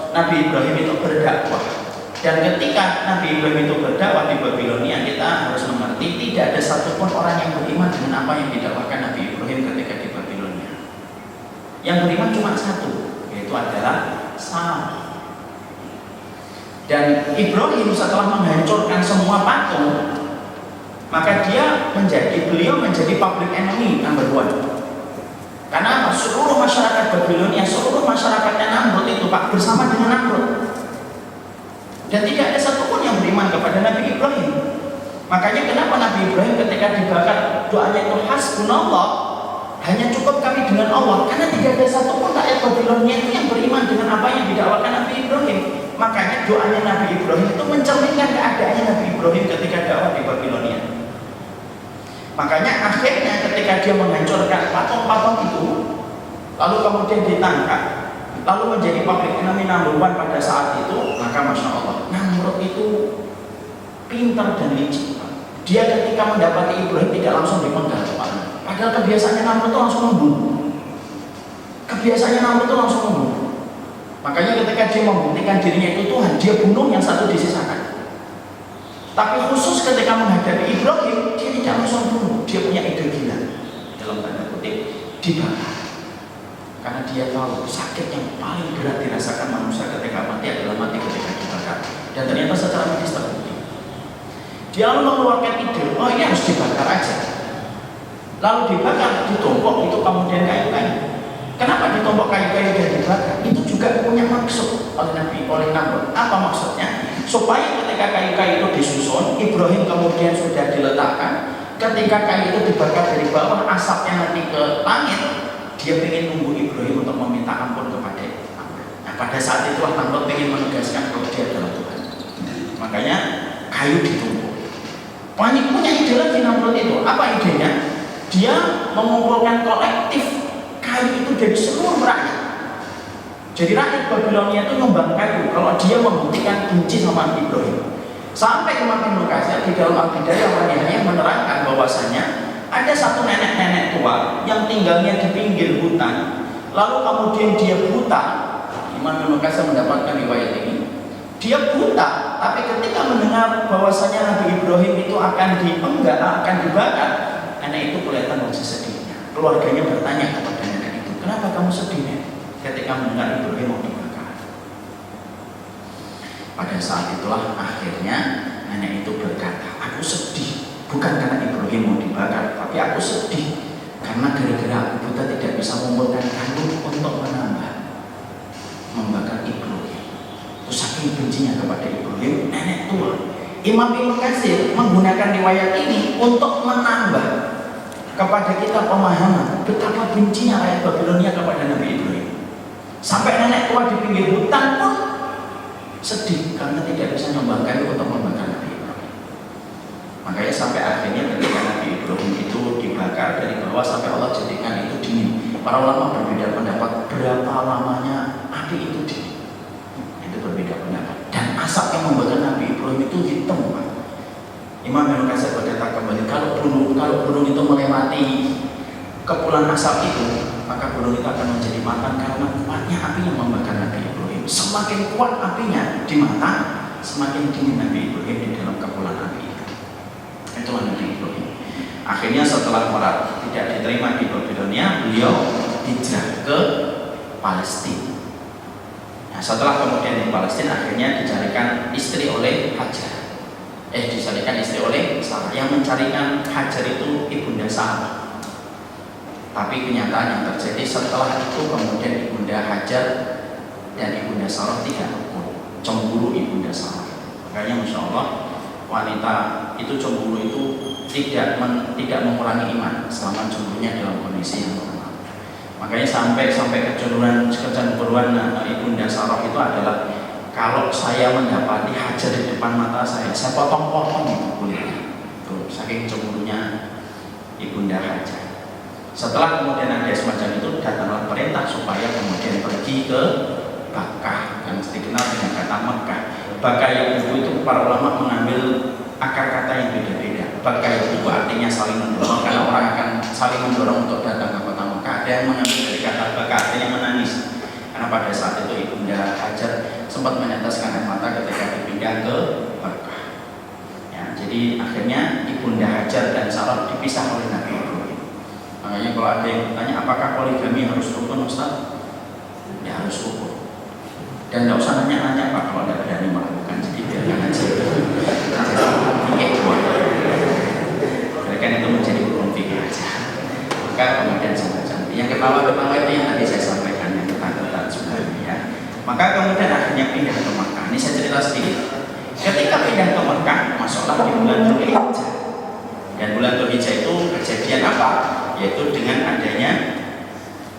Nabi Ibrahim itu berdakwah. Dan ketika Nabi Ibrahim itu berdakwah di Babilonia, kita harus mengerti tidak ada satupun orang yang beriman dengan apa yang didakwahkan Nabi Ibrahim ketika di Babilonia. Yang beriman cuma satu, yaitu adalah Sam. Dan Ibrahim setelah menghancurkan semua patung, maka beliau menjadi public enemy number one. Karena seluruh masyarakat Babilonia, seluruh masyarakatnya Namrud itu Pak bersama dengan Namrud. Dan tidak ada satupun yang beriman kepada Nabi Ibrahim. Makanya kenapa Nabi Ibrahim ketika dibakar doanya itu hasbunallah, hanya cukup kami dengan Allah. Karena tidak ada satupun rakyat Babilonia itu yang beriman dengan apa yang didakwakan Nabi Ibrahim. Makanya doanya Nabi Ibrahim itu mencerminkan keadaannya Nabi Ibrahim ketika dakwah di Babilonia. Makanya akhirnya ketika dia menghancurkan patung-patung itu, lalu kemudian ditangkap, lalu menjadi public enemy number one pada saat itu, maka Masya Allah, Namrud itu pintar dan licik. Dia ketika mendapati Ibrahim tidak langsung dipenggal kepala. Padahal kebiasaannya Namrud itu langsung membunuh. Kebiasaannya Namrud itu langsung membunuh. Makanya ketika dia membuktikan dirinya itu Tuhan, dia bunuh yang satu disisakan. Tapi khusus ketika menghadapi Ibrahim, dia tidak langsung bunuh. Dia punya ide gila, dalam tanda kutip, dibakar. Karena dia tahu sakit yang paling berat dirasakan manusia ketika mati adalah mati ketika dibakar. Dan ternyata secara medis terbukti. Dia lalu mengeluarkan ide, oh ini harus dibakar aja. Lalu dibakar, ditumpuk, itu kemudian kayu-kayu. Kenapa ditumpuk kayu-kayu dan dibakar? Itu juga punya maksud oleh Namrud. Apa maksudnya? Supaya ketika kayu-kayu itu disusun, Ibrahim kemudian sudah diletakkan. Ketika kayu itu dibakar dari bawah, asapnya nanti ke langit, dia ingin nunggu Ibrahim untuk meminta ampun kepada Namrud. Nah, pada saat itulah Namrud ingin menegaskan kalau dia adalah Tuhan. Makanya kayu ditumpuk. Punya ide lagi Namrud itu. Apa idenya? Dia mengumpulkan kolektif kayu itu dari seluruh rakyat. Jadi rakyat Babilonia itu nyumbang kayu kalau dia membuktikan benci sama Ibrahim. Sampai Imam Ibnu Katsir di dalam Al-Bidayah wa Nihayah menerangkan bahwasanya ada satu nenek-nenek tua yang tinggalnya di pinggir hutan, lalu kemudian dia buta. Imam Ibnu Katsir mendapatkan riwayat ini. Dia buta, tapi ketika mendengar bahwasanya Nabi Ibrahim itu akan dipenggal, akan dibakar, nenek itu kelihatan masih sedihnya. Keluarganya bertanya kepada nenek itu, kenapa kamu sedih, Nek? Ketika mendengar Ibrahim mau dibakar. Pada saat itulah akhirnya nenek itu berkata, aku sedih bukan karena Ibrahim mau dibakar, tapi aku sedih karena gara-gara aku buta tidak bisa mengumpulkan kayu untuk membakar Ibrahim. Terus saking bencinya kepada Ibrahim, nenek tua. Imam Ibnu Katsir menggunakan riwayat ini untuk menambah kepada kita pemahaman betapa bencinya rakyat Babilonia kepada Nabi Ibrahim. Sampai nenek tua di pinggir hutan pun sedih karena tidak bisa membakar untuk membakar Nabi Ibrahim. Makanya sampai akhirnya ketika Nabi Ibrahim itu dibakar dari bawah sampai Allah jadikan itu dingin. Para ulama berbeda pendapat berapa lamanya api itu dingin. Itu berbeda pendapat. Dan asap yang membakar Nabi Ibrahim itu hitam. Imam Ibnu Katsir berkata kembali, kalau gunung itu melewati kepulan asap itu, maka gunung itu akan menjadi matang karena kuatnya api yang membakar Nabi Ibrahim. Semakin kuat apinya di mata, semakin dingin Nabi Ibrahim di dalam kepulan api itu. Itulah Nabi Ibrahim. Akhirnya setelah tidak diterima di Babilonia, beliau hijrah ke Palestina. Nah, setelah kemudian di Palestina, akhirnya dicarikan istri oleh Hajar. Dicarikan istri oleh Sarah. Yang mencarikan Hajar itu ibunda Sarah. Tapi kenyataan yang terjadi setelah itu kemudian Ibunda Hajar dan Ibunda Sarah tidak rukun, cemburu Ibunda Sarah. Makanya Masya Allah, wanita itu cemburu itu tidak mengurangi iman selama cemburunya dalam kondisi yang normal. Makanya sampai kecemburuan Ibunda Sarah itu adalah, kalau saya mendapati Hajar di depan mata saya potong-potong itu kulitnya. Tuh, saking cemburunya Ibunda Hajar. Setelah kemudian ada semacam itu, datanglah perintah supaya kemudian pergi ke Bakkah, yang dikenal dengan kata Mekah. Bakkah yang itu para ulama mengambil akar kata yang beda-beda. Bakkah itu artinya saling mendorong, karena orang akan saling mendorong untuk datang ke kota Mekah. Ada yang mengambil dari kata Bakkah artinya menangis, karena pada saat itu Ibunda Hajar sempat meneteskan air mata ketika dipindah ke Bakkah. Ya, jadi akhirnya Ibunda Hajar dan Sarah dipisah oleh Nabi Ibrahim. Makanya kalau ada yang bertanya apakah poligami harus rukun, Ustaz? Ya harus rukun. Dan nggak usah nanya-nanya Pak kalau nggak berani melakukan. Jadi biarkan aja. Biarkan itu menjadi hukum fikih aja. Maka kemudian semacam yang ketawa-ketawa itu yang tadi saya sampaikan, yang ketat-ketat sebenarnya ya. Maka kemudian akhirnya pindah ke Makkah. Ini saya cerita sedikit. Ketika pindah ke Makkah, masuklah di bulan Dzulhijjah. Dan bulan Dzulhijjah itu kejadian apa? Yaitu dengan adanya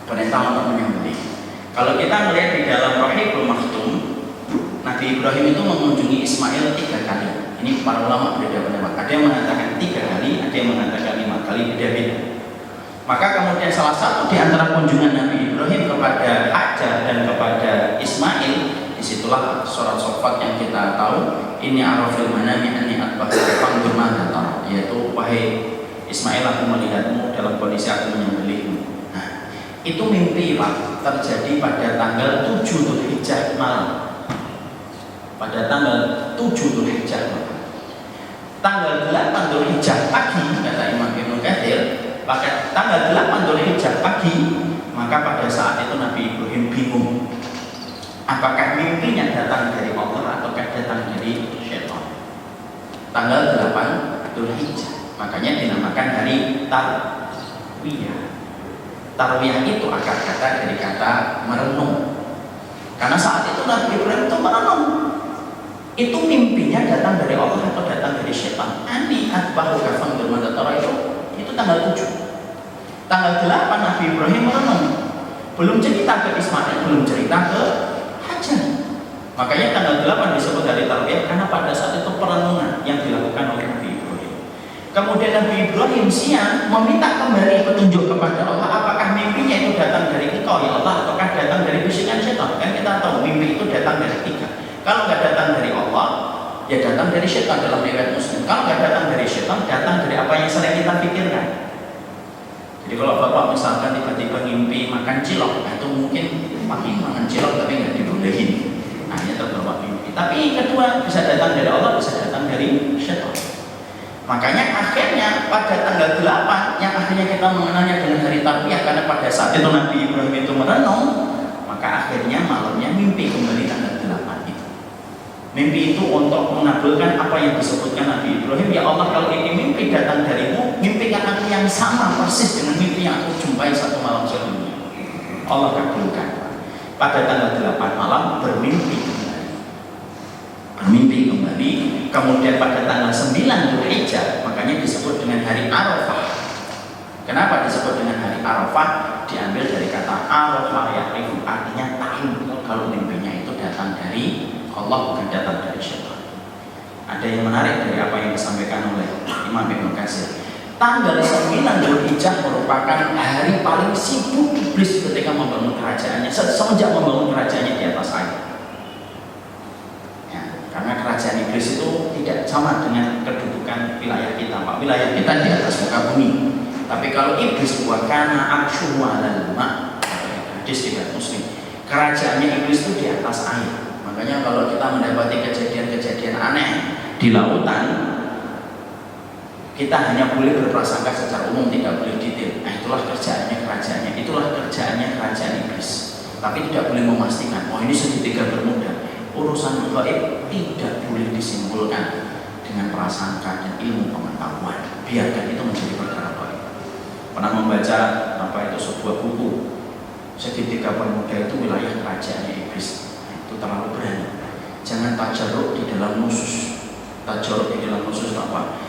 perintah untuk menyembelih. Kalau kita melihat di dalam Rahibul Maktum, Nabi Ibrahim itu mengunjungi Ismail 3 kali. Ini para ulama berbeda pendapat. Ada yang mengatakan 3 kali, ada yang mengatakan 5 kali, beda-beda. Maka kemudian salah satu di antara kunjungan Nabi Ibrahim kepada Hajar dan kepada Ismail, disitulah surat Shofat yang kita tahu, ini arafil manami anni atba'aka fanzur madza tara, yaitu wahai Ismail, aku melihatmu dalam kondisi aku menyembelihmu. Nah, itu mimpi Pak, terjadi pada tanggal 7 Dzulhijjah malam. Pada tanggal 7 Dzulhijjah malam. Tanggal 8 Dzulhijjah pagi, kata Imam Ibnu Katsir, pada tanggal 8 Dzulhijjah pagi, maka pada saat itu Nabi Ibrahim bingung. Apakah mimpinya datang dari Allah atau datang dari syaitan? Tanggal 8 Dzulhijjah. Makanya dinamakan hari Tarwiyah. Tarwiyah itu akar kata dari kata merenung. Karena saat itu Nabi Ibrahim itu merenung. Itu mimpinya datang dari Allah atau datang dari syaitan. Ani atba'uka fanzur madza tara itu tanggal 7. Tanggal 8 Nabi Ibrahim merenung. Belum cerita ke Ismail, belum cerita ke Hajar. Makanya tanggal 8 disebut hari Tarwiyah karena pada saat itu perenungan yang dilakukan oleh Nabi Ibrahim. Kemudian Nabi Ibrahim siang meminta kembali petunjuk kepada Allah, apakah mimpinya itu datang dari Engkau ya Allah ataukah datang dari bisikan syaitan. Kan kita tahu mimpi itu datang dari 3. Kalau nggak datang dari Allah, ya datang dari syaitan dalam riwayat Muslim. Kalau nggak datang dari syaitan, datang dari apa yang sering kita pikirkan. Jadi kalau Bapak misalkan tiba-tiba mimpi makan cilok, itu mungkin makan cilok tapi nggak dibolehin. Hanya terbawa mimpi. Tapi kedua bisa datang dari Allah, bisa datang dari syaitan. Makanya akhirnya pada tanggal 8 yang akhirnya kita mengenalnya dengan hari Tarwiyah, karena pada saat itu Nabi Ibrahim itu merenung, maka akhirnya malamnya mimpi kembali tanggal 8 itu. Mimpi itu untuk mengabulkan apa yang disebutkan Nabi Ibrahim, ya Allah kalau ini mimpi datang darimu, mimpikan aku yang sama persis dengan mimpi yang aku jumpai satu malam sebelumnya. Allah kabulkan. Pada tanggal 8 malam bermimpi kembali. Kemudian pada tanggal 9 Dzulhijjah, makanya disebut dengan hari Arafah. Kenapa disebut dengan hari Arafah? Diambil dari kata Arafah, yaitu artinya tahu kalau mimpinya itu datang dari Allah, bukan datang dari syaitan. Ada yang menarik dari apa yang disampaikan oleh Imam Ibnu Katsir. Tanggal 9 Dzulhijjah merupakan hari paling sibuk iblis ketika membangun kerajaannya, semenjak membangun kerajaannya di atas air. Karena kerajaan iblis itu tidak sama dengan kedudukan wilayah kita, Pak. Wilayah kita di atas muka bumi. Tapi kalau iblis wa kana arshuhu 'alal ma', hadis riwayat Muslim. Kerajaannya iblis itu di atas air. Makanya kalau kita mendapati kejadian-kejadian aneh di lautan, kita hanya boleh berprasangka secara umum, tidak boleh detail. Nah, itulah kerjaannya kerajaan iblis. Tapi tidak boleh memastikan, oh ini segitiga bermuda. Urusan gaib tidak boleh disimpulkan dengan prasangka dan ilmu pengetahuan. Biarkan itu menjadi perkara gaib. pernah membaca sebuah buku segitiga bermuda itu wilayah kerajaannya iblis. Itu terlalu berani. Jangan tajarruk di dalam nusus. Tajarruk di dalam nusus apa?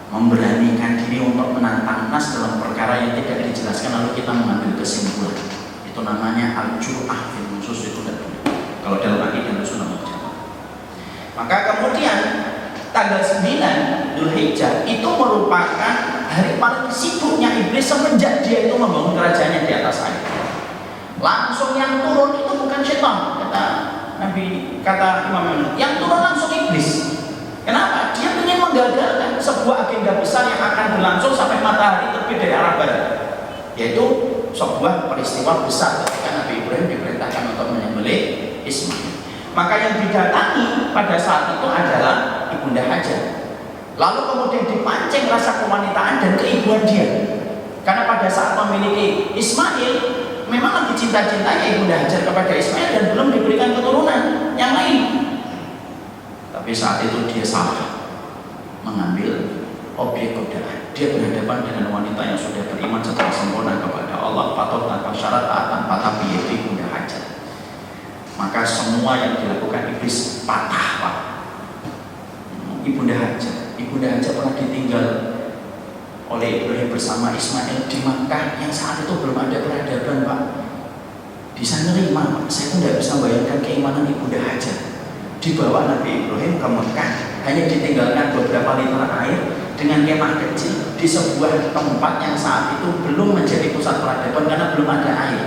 Memberanikan diri untuk menantang nas dalam perkara yang tidak dijelaskan lalu kita mengambil kesimpulan. Itu namanya al-jur'ah fil nusus, itu tidak boleh. Kalau dalam akidah sunnah wal jamaah. Maka kemudian tanggal 9 Dzulhijjah itu merupakan hari paling sibuknya iblis semenjak dia itu membangun kerajaannya di atas air. Langsung yang turun itu bukan setan, kata Imam Malik. Yang turun langsung iblis. Kenapa? Dia ingin menggagalkan sebuah agenda besar yang akan berlangsung sampai matahari terbit dari arah barat, yaitu sebuah peristiwa besar ketika Nabi Ibrahim diperintahkan untuk menyembelih Ismail. Maka yang didatangi pada saat itu adalah Ibunda Hajar. Lalu kemudian dipancing rasa kewanitaan dan keibuan dia. Karena pada saat memiliki Ismail, memang lagi cinta-cintanya Ibunda Hajar kepada Ismail dan belum diberikan keturunan yang lain. Tapi saat itu dia salah mengambil objek godaan. Dia berhadapan dengan wanita yang sudah beriman secara sempurna kepada Allah, patuh tanpa syarat, tanpa tapi, yaitu Ibunda Hajar. Maka semua yang dilakukan iblis patah, Pak. Ibunda Hajar pernah ditinggal oleh Ibrahim bersama Ismail di Makkah yang saat itu belum ada peradaban, Pak. Di sana nerima, Pak. Saya pun tidak bisa bayangkan keimanan Ibunda Hajar. Dibawa Nabi Ibrahim ke Makkah, hanya ditinggalkan beberapa liter air dengan kemah kecil di sebuah tempat yang saat itu belum menjadi pusat peradaban karena belum ada air.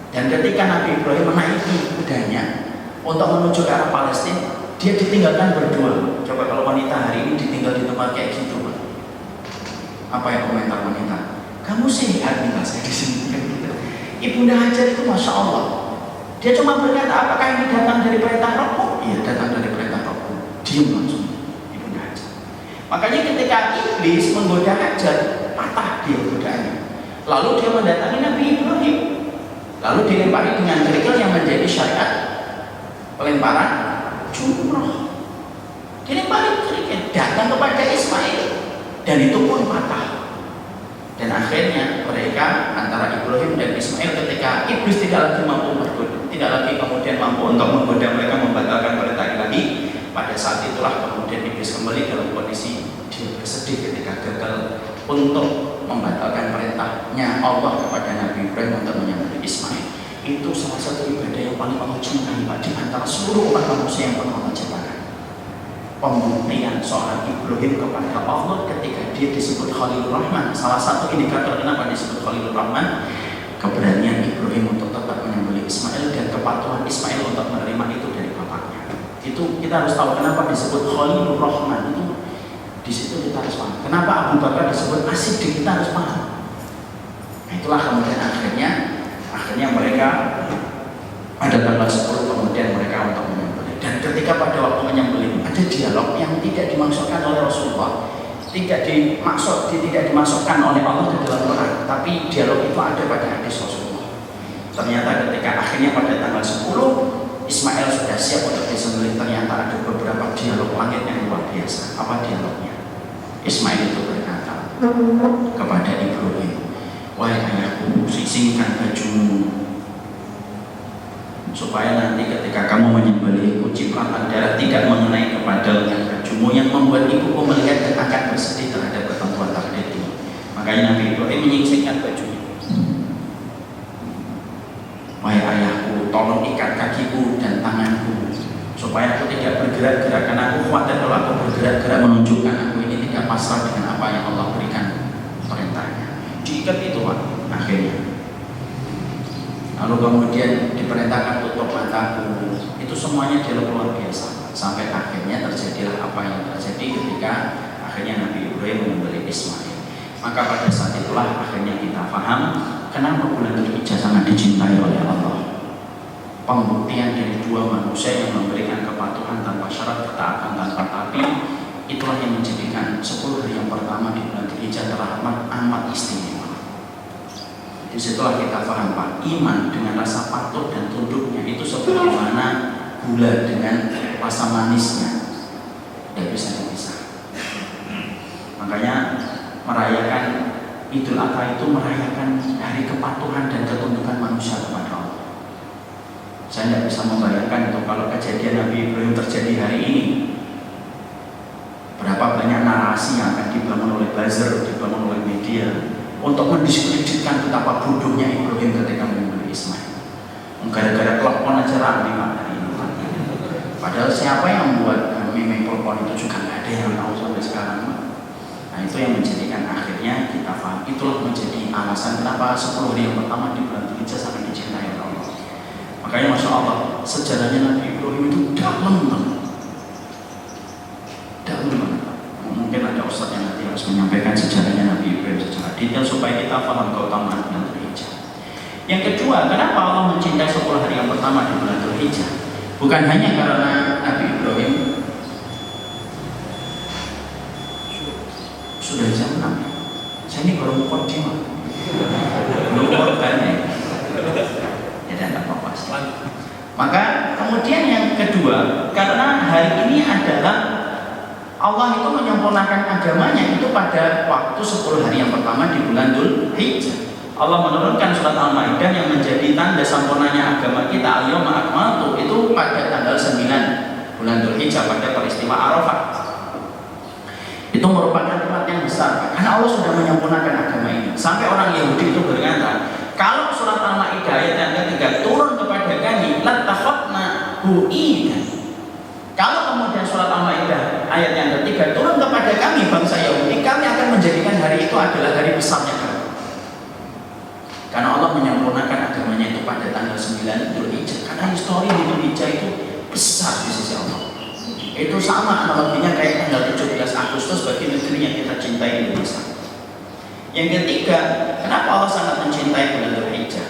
Dan ketika Nabi Ibrahim menaiki kudanya untuk menuju ke arah Palestina, dia ditinggalkan berdua. Coba kalau wanita hari ini ditinggal di tempat kayak gitu, Pak. Apa yang komentar wanita? Kamu sehat nih, saya di sini. Ibunda Hajar itu Masya Allah. Dia cuma berkata, apakah ini datang dari perintah Rabbku? Iya, datang dari perintah Rabbku. Diam langsung Ibunda Hajar. Makanya ketika iblis menggoda Hajar, patah dia godaannya. Lalu dia mendatangi Nabi Ibrahim. Lalu dilempari dengan kerikil yang menjadi syariat pelemparan jumroh. Dilempari kerikil, datang kepada Ismail, dan itu pun patah. Dan akhirnya mereka antara Ibrahim dan Ismail, ketika iblis tidak lagi mampu bergoda, tidak lagi kemudian mampu untuk menggoda mereka, membatalkan perintah Ilahi, pada saat itulah kemudian iblis kembali dalam kondisi dia bersedih ketika gagal untuk membatalkan perintahnya Allah kepada Nabi Ibrahim untuk menyembelih Ismail. Itu salah satu ibadah yang paling Allah cintai, Pak, di antara seluruh umat manusia yang pernah Allah ciptakan. Pembuktian seorang Ibrahim kepada Allah ketika dia disebut Khalilur Rahman. Salah satu indikator kenapa disebut Khalilur Rahman, keberanian Ibrahim untuk tetap menyembelih Ismail dan kepatuhan Ismail untuk menerima itu dari bapaknya. Itu kita harus tahu kenapa disebut Khalilur Rahman. Itu di situ kita harus paham. Kenapa Abu Bakar disebut As-Siddiq, kita harus paham. Nah, itulah kemudian akhirnya mereka ada tanggal 10 kemudian mereka untuk menyembelih. Dan ketika pada waktu menyembelih ada dialog yang tidak dimaksudkan oleh Rasulullah, tidak dimasukkan oleh Allah di dalam Quran, tapi dialog itu ada pada hadis Rasulullah. Ternyata ketika akhirnya pada tanggal 10 Ismail sudah siap untuk disembelih, ternyata ada beberapa dialog langit yang luar biasa. Apa dialognya? Ismail itu berkata kepada Ibrahim, wahai ayahku, sisingkan bajumu supaya nanti ketika kamu menyembelihku cipratan darah tidak mengenai kepada lengan bajumu, yang membuat ibuku melihat dan akan bersedih terhadap ketentuan takdir ini. Makanya Nabi Ibrahim menyingsingkan bajunya. Wahai ayahku, tolong ikat kakiku dan tanganku supaya aku tidak bergerak-gerak, karena aku khawatir kalau aku bergerak-gerak menunjukkan aku ini tidak pasrah dengan apa yang Allah berikan perintahnya. Diikat itu, Pak, akhirnya. Lalu kemudian diperintahkan tutup mataku. Itu semuanya dialog luar biasa. Sampai akhirnya terjadilah apa yang terjadi ketika akhirnya Nabi Ibrahim menyembelih Ismail. Maka pada saat itulah akhirnya kita paham kenapa bulan Dzulhijjah sangat dicintai oleh Allah. Pembuktian dari dua manusia yang memberikan kepatuhan tanpa syarat, ketaatan tanpa tapi, itulah yang menjadikan 10 hari yang pertama di bulan Dzulhijjah terahmat amat istimewa. Disitulah kita paham, Pak, iman dengan rasa patuh dan tunduknya itu sebagaimana gula dengan rasa manisnya, tidak bisa dipisah. Makanya merayakan Idul Adha itu merayakan hari kepatuhan dan ketundukan manusia kepada Allah. Saya tidak bisa membayangkan itu kalau kejadian Nabi Ibrahim terjadi hari ini. Berapa banyak narasi yang akan dibangun oleh buzzer, dibangun oleh media untuk mendiskreditkan betapa bodohnya Ibrahim ketika menyembelih Ismail. Gara-gara telepon aja rame hari ini. Padahal siapa yang membuat meme telepon itu juga nggak ada yang tahu sampai sekarang. Nah itu yang menjadikan akhirnya kita paham. Itulah menjadi alasan kenapa 10 hari yang pertama di bulan Dzulhijjah sangat dicintai oleh Allah. Makanya Masya Allah sejarahnya Nabi Ibrahim itu dalam banget. Mungkin ada ustaz yang nanti harus menyampaikan sejarahnya Nabi Ibrahim secara detail supaya kita paham keutamaan bulan Dzulhijjah. Yang kedua, kenapa Allah mencintai 10 hari yang pertama di bulan Dzulhijjah? Bukan hanya karena Nabi Ibrahim sudah jam 6. Saya ini baru mukaddimah. Belum korban ya. Ya dan tidak apa-apa. Maka kemudian yang kedua, karena hari ini adalah Allah itu menyempurnakan agamanya itu pada waktu 10 hari yang pertama di bulan Dzulhijjah. Allah menurunkan surat Al-Maidah yang menjadi tanda sempurnanya agama kita, al-yawma akmaltu, itu pada tanggal 9 bulan Dzulhijjah pada peristiwa Arafah. Itu merupakan tempat yang besar karena Allah sudah menyempurnakan agama ini. Sampai orang Yahudi itu berkata, kalau surat Al-Maidah ayat yang ketiga turun kepada kami, latakhotna hu'idan. Kalau kemudian surat Al-Maidah ayat yang ketiga turun kepada kami bangsa Yahudi, kami akan menjadikan hari itu adalah hari besarnya kami. Karena Allah menyempurnakan agamanya itu pada tanggal 9 Dzulhijjah. Karena histori di Dzulhijjah itu besar di sisi Allah. Itu sama analoginya kayak tanggal 17 Agustus bagi negeri yang kita cintai Indonesia. Yang ketiga, kenapa Allah sangat mencintai bulan Dzulhijjah?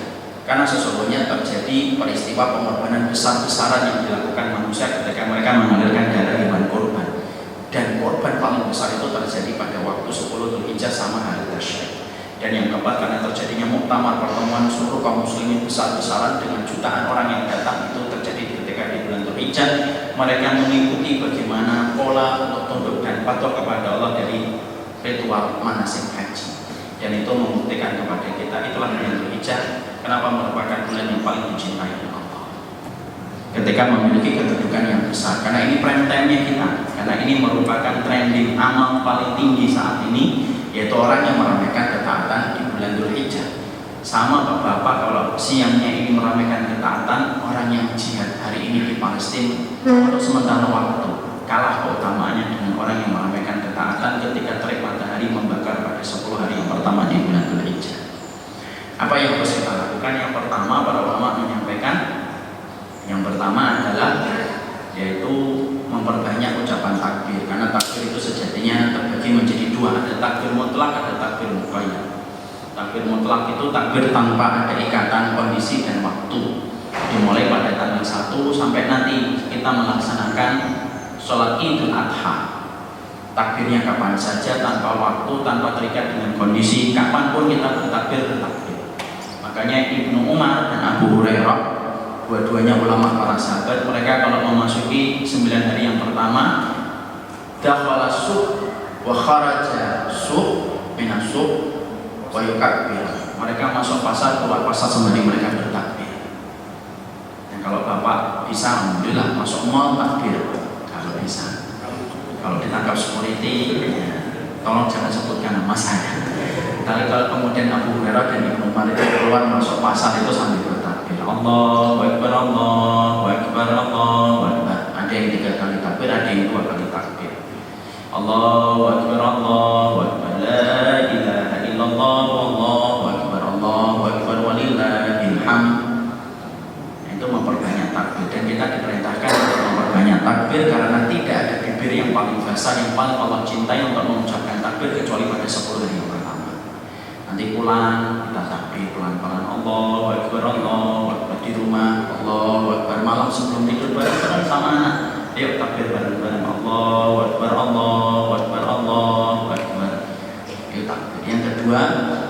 Karena sesungguhnya terjadi peristiwa pengorbanan besar-besaran yang dilakukan manusia ketika mereka mengalirkan darah hewan kurban. Dan korban paling besar itu terjadi pada waktu 10 Dzulhijjah sama hari Tasyrik. Dan yang keempat, karena terjadinya muktamar pertemuan seluruh kaum muslimin besar-besaran dengan jutaan orang yang datang itu terjadi ketika di bulan Dzulhijjah. Mereka mengikuti bagaimana pola untuk tunduk dan patuh kepada Allah dari ritual manasik haji. Dan itu membuktikan kepada kita itulah bulan Dzulhijjah kenapa merupakan bulan yang paling dicintai oleh Allah. Ketika memiliki kedudukan yang besar, karena ini prime time-nya kita, karena ini merupakan trending amal paling tinggi saat ini, yaitu orang yang meramaikan ketaatan di bulan Dzulhijjah. Sama Bapak kalau siangnya ini meramaikan ketaatan, orang yang jihad hari ini di Palestina untuk sementara waktu kalah keutamaannya dengan orang yang meramaikan ketaatan ketika terik matahari membakar pada 10 hari yang pertama di bulan Dzulhijjah. Apa yang harus kita lakukan? Yang pertama, para ulama menyampaikan yang pertama adalah yaitu memperbanyak ucapan takbir, karena takbir itu sejatinya terbagi menjadi dua, ada takbir mutlak, ada takbir muqayyad. Takbir mutlak itu takbir tanpa ada ikatan kondisi dan waktu, dimulai pada tanggal 1 sampai nanti kita melaksanakan sholat Idul Adha. Takbirnya kapan saja, tanpa waktu, tanpa terikat dengan kondisi, kapanpun kita bertakbir. Makanya Ibnu Umar dan Abu Hurairah, dua-duanya ulama para sahabat, mereka kalau memasuki 9 hari yang pertama, dakhala suq wa kharaja suq minas suq wa yukabbir. Mereka masuk pasar, keluar pasar sembari mereka bertakbir. Dan kalau Bapak bisa, alhamdulillah, masuk mall takbir kalau bisa. Kalau ditangkap security, ya, tolong jangan sebutkan nama saya. Tapi kalau kemudian Abu Hurairah dan Ibnu Umar itu keluar masuk pasar itu sambil bertakbir, Allahu Akbar, Allahu Akbar, Allahu Akbar. Ada yang 3 kali takbir, ada yang 2 kali takbir. Allahu Akbar, Allahu Akbar, la ilaha illallah, Allahu Akbar, Allahu Akbar, walillahil hamd. Itu memperbanyak takbir, dan kita diperintahkan untuk memperbanyak takbir karena tidak ada bibir yang paling basah, yang paling Allah cintai untuk mengucapkan takbir kecuali pada 10 hari yang pertama. Nanti pulang kita takbir pelan-pelan, Allahu Akbar, Allahu Akbar. Di rumah Allahu Akbar, malam sebelum tidur bareng-bareng sama anak, ayo takbir bareng-bareng, Allahu Akbar, Allahu Akbar, Allahu Akbar. Itu takbir. Yang kedua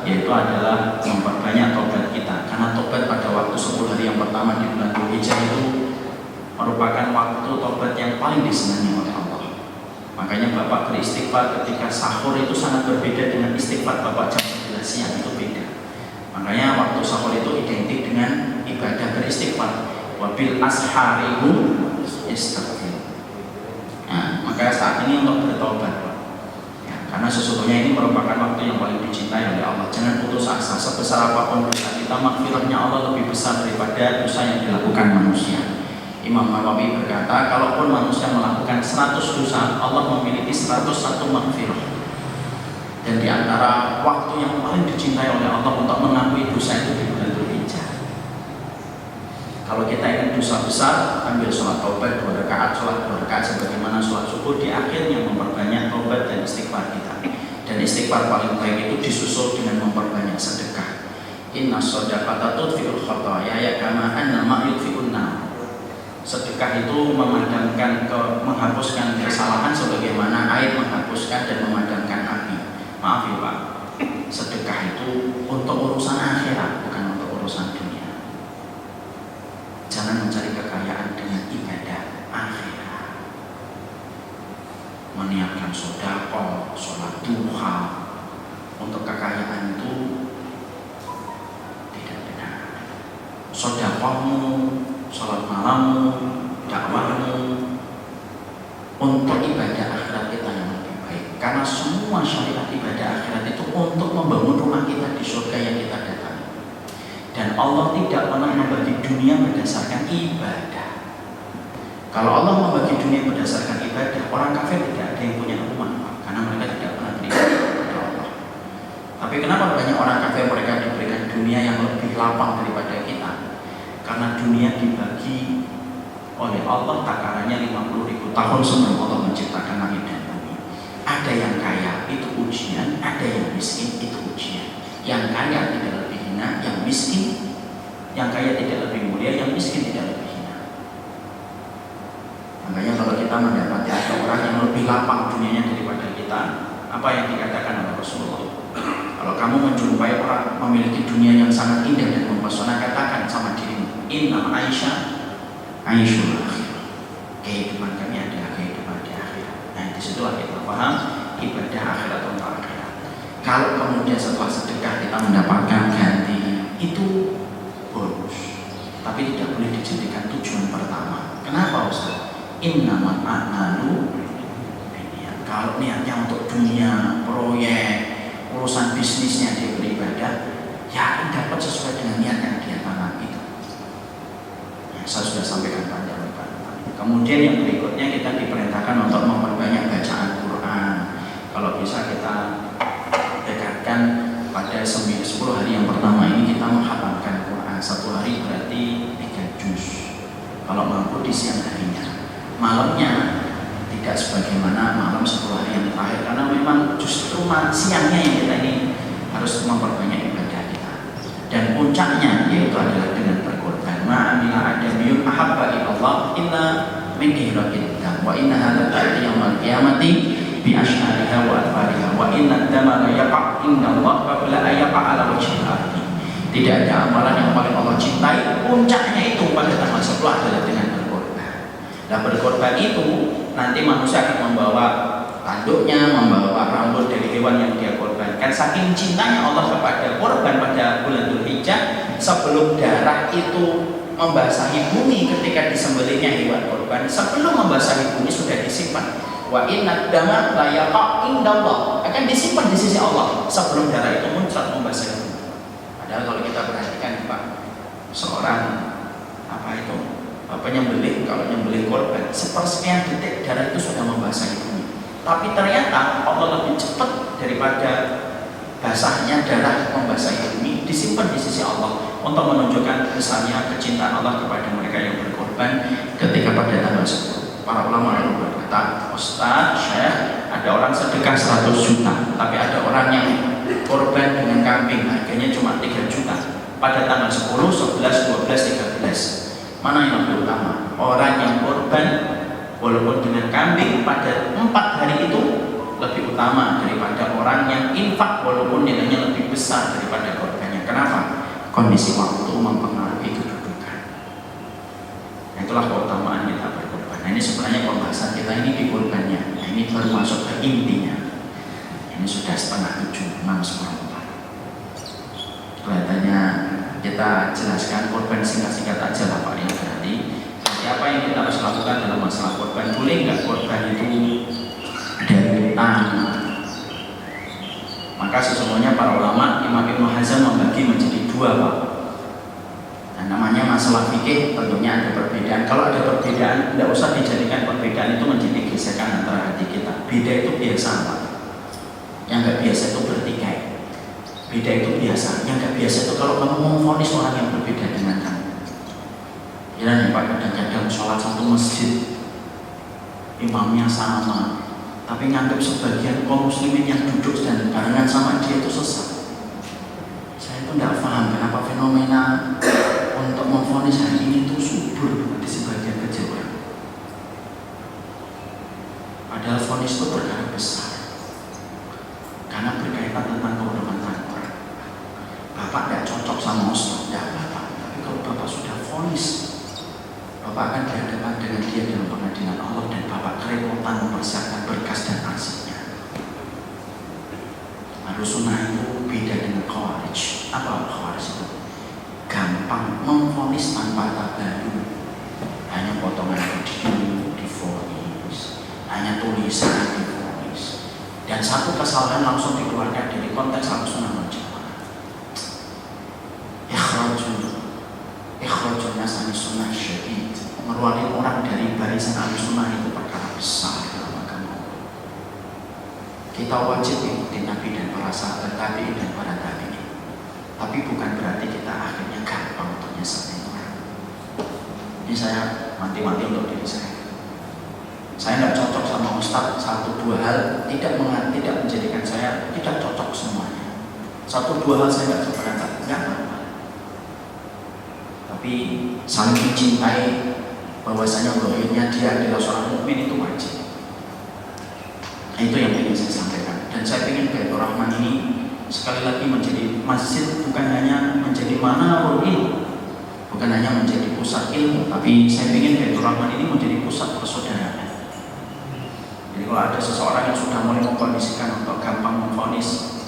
yaitu adalah memperbanyak tobat kita, karena tobat pada waktu 10 hari yang pertama di bulan Dzulhijjah itu merupakan waktu tobat yang paling disenangi oleh Allah. Makanya Bapak beristighfar ketika sahur itu sangat berbeda dengan istighfar Bapak jam 11 siang, itu beda. Makanya waktu sahur itu identik dengan ibadah beristighfar. Wabil asharihu istighfar. Nah, maka saat ini untuk bertobat, ya, karena sesungguhnya ini merupakan waktu yang paling dicintai oleh Allah. Jangan putus asa, sebesar apapun dosa kita, maghfirahnya Allah lebih besar daripada dosa yang dilakukan manusia. Imam Nawawi berkata, kalaupun manusia melakukan 100 dosa, Allah memiliki 101 maghfirah. Dan di antara waktu yang paling dicintai oleh Allah untuk mengakui dosa itu di bulan Dzulhijjah. Kalau kita ingin dosa besar, ambil sholat taubat 2 rakaat, sholat 2 rakaat sebagaimana sholat subuh, di akhirnya memperbanyak taubat dan istighfar kita. Dan istighfar paling baik itu disusul dengan memperbanyak sedekah. Inna shadaqata tudfi'ul khataaya ya kama anna ma yudfi'un nar. Sedekah itu menghapuskan kesalahan sebagaimana air menghapuskan dan memadamkan api. Maaf ya Pak, sedekah itu untuk urusan akhirat, bukan untuk urusan dunia. Jangan mencari kekayaan dengan ibadah akhirat. Meniapkan sedekah, sholat duha untuk kekayaan itu tidak benar. Sedekahmu, sholat malammu, dakwahmu untuk ibadah akhirat kita yang lebih baik. Karena semua syariat ibadah akhirat itu untuk membangun rumah kita di surga yang kita datangi. Dan Allah tidak pernah membagi dunia berdasarkan ibadah. Kalau Allah membagi dunia berdasarkan ibadah, orang kafir tidak ada yang punya rumah, karena mereka tidak pernah beribadah kepada Allah. Tapi kenapa banyak orang kafir mereka diberikan dunia yang lebih lapang daripada kita? Karena dunia dibagi oleh Allah takarannya 50.000 tahun sebelum Allah menciptakan langit dan bumi. Ada yang kaya, itu ujian. Ada yang miskin, itu ujian. Yang kaya tidak lebih hina, yang miskin, yang kaya tidak lebih mulia, yang miskin tidak lebih hina. Makanya kalau kita mendapati ada orang yang lebih lapang dunianya daripada kita, apa yang dikatakan oleh Rasulullah? Kalau kamu menjumpai orang memiliki dunia yang sangat indah dan mempesona, katakan sama dirimu, inna Aisyah Aisyul akhirah. Kehidupan kami adalah kehidupan di akhirat. Nah, disitulah kita paham ibadah akhirat untuk akhirat. Kalau kemudian setelah sedekah kita mendapatkan ganti, itu bonus. Tapi tidak boleh dijadikan tujuan pertama. Kenapa Ustaz? Innamal a'malu binniyat. Kalau niatnya untuk dunia, proyek, urusan bisnisnya dia beribadah, ya dapat sesuai dengan niat yang dia tanam itu. Ya, saya sudah sampaikan panjang lebar. Kemudian yang berikutnya kita diperintahkan untuk memperbanyak bacaan Quran. Kalau bisa kita dekatkan pada 10 hari yang pertama ini kita menghatamkan Quran. 1 hari berarti 3 juz. Kalau mampu di siang harinya, malamnya tidak sebagaimana malam 10 hari yang terakhir, karena memang justru siangnya yang kita ini harus memperbanyak ibadah kita. Dan puncaknya yaitu adalah dengan berkorban. Ma'amila adamiyum ahabba ilallah inna min ihlaqiddah wa inna hadha ta'ati yawmal qiyamati bi ashariha wa adfariha wa inna dama la yaqa' inna Allah qabla ayaqa' ala wajhil ardi. Tidak ada amalan yang paling Allah cintai, puncaknya itu pada tanggal 10 adalah dengan berkorban. Nah, berkorban itu nanti manusia akan membawa tanduknya, membawa rambut dari hewan yang dia korbankan. Saking cintanya Allah kepada korban pada bulan Dzulhijjah, sebelum darah itu membasahi bumi ketika disembelihnya hewan korban, sebelum membasahi bumi sudah disimpan. Wa inna dama la yaqa' indallah, akan disimpan di sisi Allah sebelum darah itu muncrat membasahi bumi. Padahal kalau kita perhatikan Pak, seorang penyembelih, kalau nyembelih korban, sepersekian detik darah itu sudah membasahi bumi. Tapi ternyata Allah lebih cepat daripada basahnya darah membasahi bumi, disimpan di sisi Allah untuk menunjukkan besarnya kecintaan Allah kepada mereka yang berkorban ketika pada tanggal 10. Para ulama yang berkata, Ustaz, Syekh, ada orang sedekah 100 juta, tapi ada orang yang korban dengan kambing, harganya cuma 3 juta. Pada tanggal 10, 11, 12, 13. Mana yang lebih utama? Orang yang korban walaupun dengan kambing pada 4 hari itu lebih utama daripada orang yang infak walaupun nilainya lebih besar daripada korbannya. Kenapa? Kondisi waktu mempengaruhi kedudukan. Itulah keutamaan kita berkorban. Nah, ini sebenarnya pembahasan kita ini di korbannya. Nah, ini baru baru masuk ke intinya. Ini sudah 6:30, 6:04. Kelihatannya kita jelaskan korban singkat-singkat aja lah Pak, yang berarti apa yang kita harus lakukan dalam masalah korban. Boleh nggak korban itu dari utang? Maka sesungguhnya para ulama, Imam Ibnu Hazm membagi menjadi 2 Pak. Dan namanya masalah fikih tentunya ada perbedaan. Kalau ada perbedaan, tidak usah dijadikan perbedaan itu menjadi gesekan antara hati kita. Beda itu biasa Pak. Yang nggak biasa itu bertikai. Beda itu biasa. Yang nggak biasa itu kalau kamu memvonis orang yang berbeda dengan kamu. Ya Pak, kadang-kadang sholat satu masjid imamnya sama, tapi nganggap sebagian kaum muslimin yang duduk dan barengan sama dia itu sesat. Saya itu tidak paham kenapa fenomena untuk memvonis hari ini itu subur di sebagian kecil orang. Padahal vonis itu perkara besar, karena berkaitan tentang kehormatan orang. Bapak tidak cocok sama ustaz, tidak apa-apa. Tapi kalau Bapak sudah vonis, Bapak akan berhadapan dengan dia dalam pengadilan Allah, dan Bapak kerepotan mempersiapkan berkas dan arsipnya. Ahlussunnah itu beda dengan Khawarij. Apa Khawarij itu? Gampang memvonis tanpa tabayun. Hanya potongan video divonis, hanya tulisan divonis, dan satu kesalahan langsung dikeluarkan dari konteks Ahlussunnah wal Jamaah. Ikhrajun nas anis sunnah syadid. Mengeluarkan orang dari barisan Ahlussunnah itu perkara besar dalam agama. Kita wajib ikuti Nabi dan para sahabat tabi'in dan para tabi'in. Tapi bukan berarti kita akhirnya gampang untuk nyesatin orang. Ini saya mati-mati untuk diri saya. Saya tidak cocok sama ustaz 1-2 hal, tidak menjadikan saya tidak cocok semuanya. 1-2 hal saya tidak sepakat, nggak apa-apa. Tapi saling mencintai, bahwasanya zahirnya dia adalah seorang mukmin itu wajib. Itu yang ingin saya sampaikan. Dan saya ingin Baitur Rahman ini sekali lagi menjadi masjid, bukan hanya menjadi manarul ilmu, bukan hanya menjadi pusat ilmu, tapi saya ingin Baitur Rahman ini menjadi pusat persaudaraan. Jadi kalau ada seseorang yang sudah mulai mengkondisikan untuk gampang memvonis,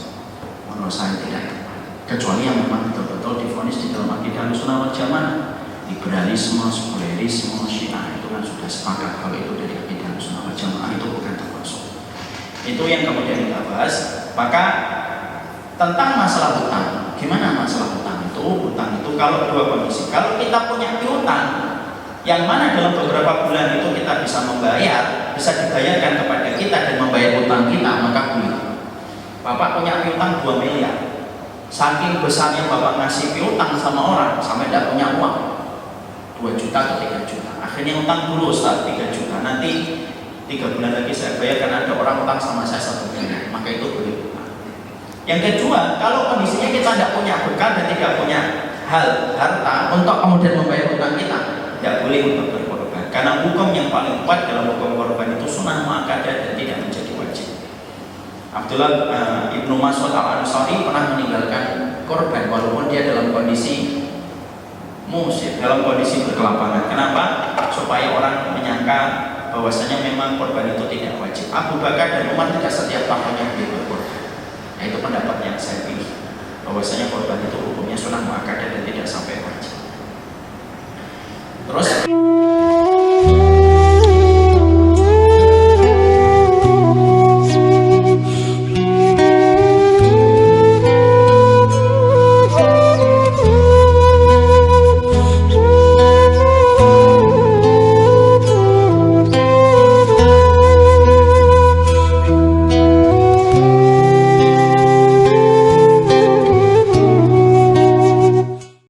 menurut saya tidak tepat. Kecuali yang memang betul-betul divonis di dalam akidah Ahlussunnah wal Jamaah. Liberalisme, sekulerisme, Syiah itu kan sudah sepakat kalau itu dari akidah Ahlussunnah wal Jamaah, itu bukan termasuk. Itu yang kemudian kita bahas. Maka tentang masalah hutang, gimana masalah hutang itu? Hutang itu kalau 2 kondisi. Kalau kita punya piutang, yang mana dalam beberapa bulan itu kita bisa membayar, bisa dibayarkan kepada kita dan membayar hutang kita, maka boleh. Bapak punya piutang 2 miliar. Saking besarnya Bapak ngasih piutang sama orang sampai tidak punya uang 2 juta atau 3 juta. Akhirnya utang dulu Ustaz 3 juta. Nanti 3 bulan lagi saya bayar karena ada orang utang sama saya 1 miliar. Maka itu boleh utang. Yang kedua, kalau kondisinya kita tidak punya bekal dan tidak punya harta untuk kemudian membayar utang kita, tidak boleh untuk berkorban. Karena hukum yang paling kuat dalam hukum korban itu sunnah muakkadah dan tidak menjadi wajib. Abdullah Ibnu Mas'ud Al-Ansari pernah meninggalkan korban walaupun dia dalam kondisi musir, dalam kondisi berkelapangan. Kenapa? Supaya orang menyangka bahwasanya memang korban itu tidak wajib. Abu Bakar dan Umar tidak setiap tahunnya beli berkorban. Nah itu pendapat yang saya pilih, bahwasanya korban itu hukumnya sunnah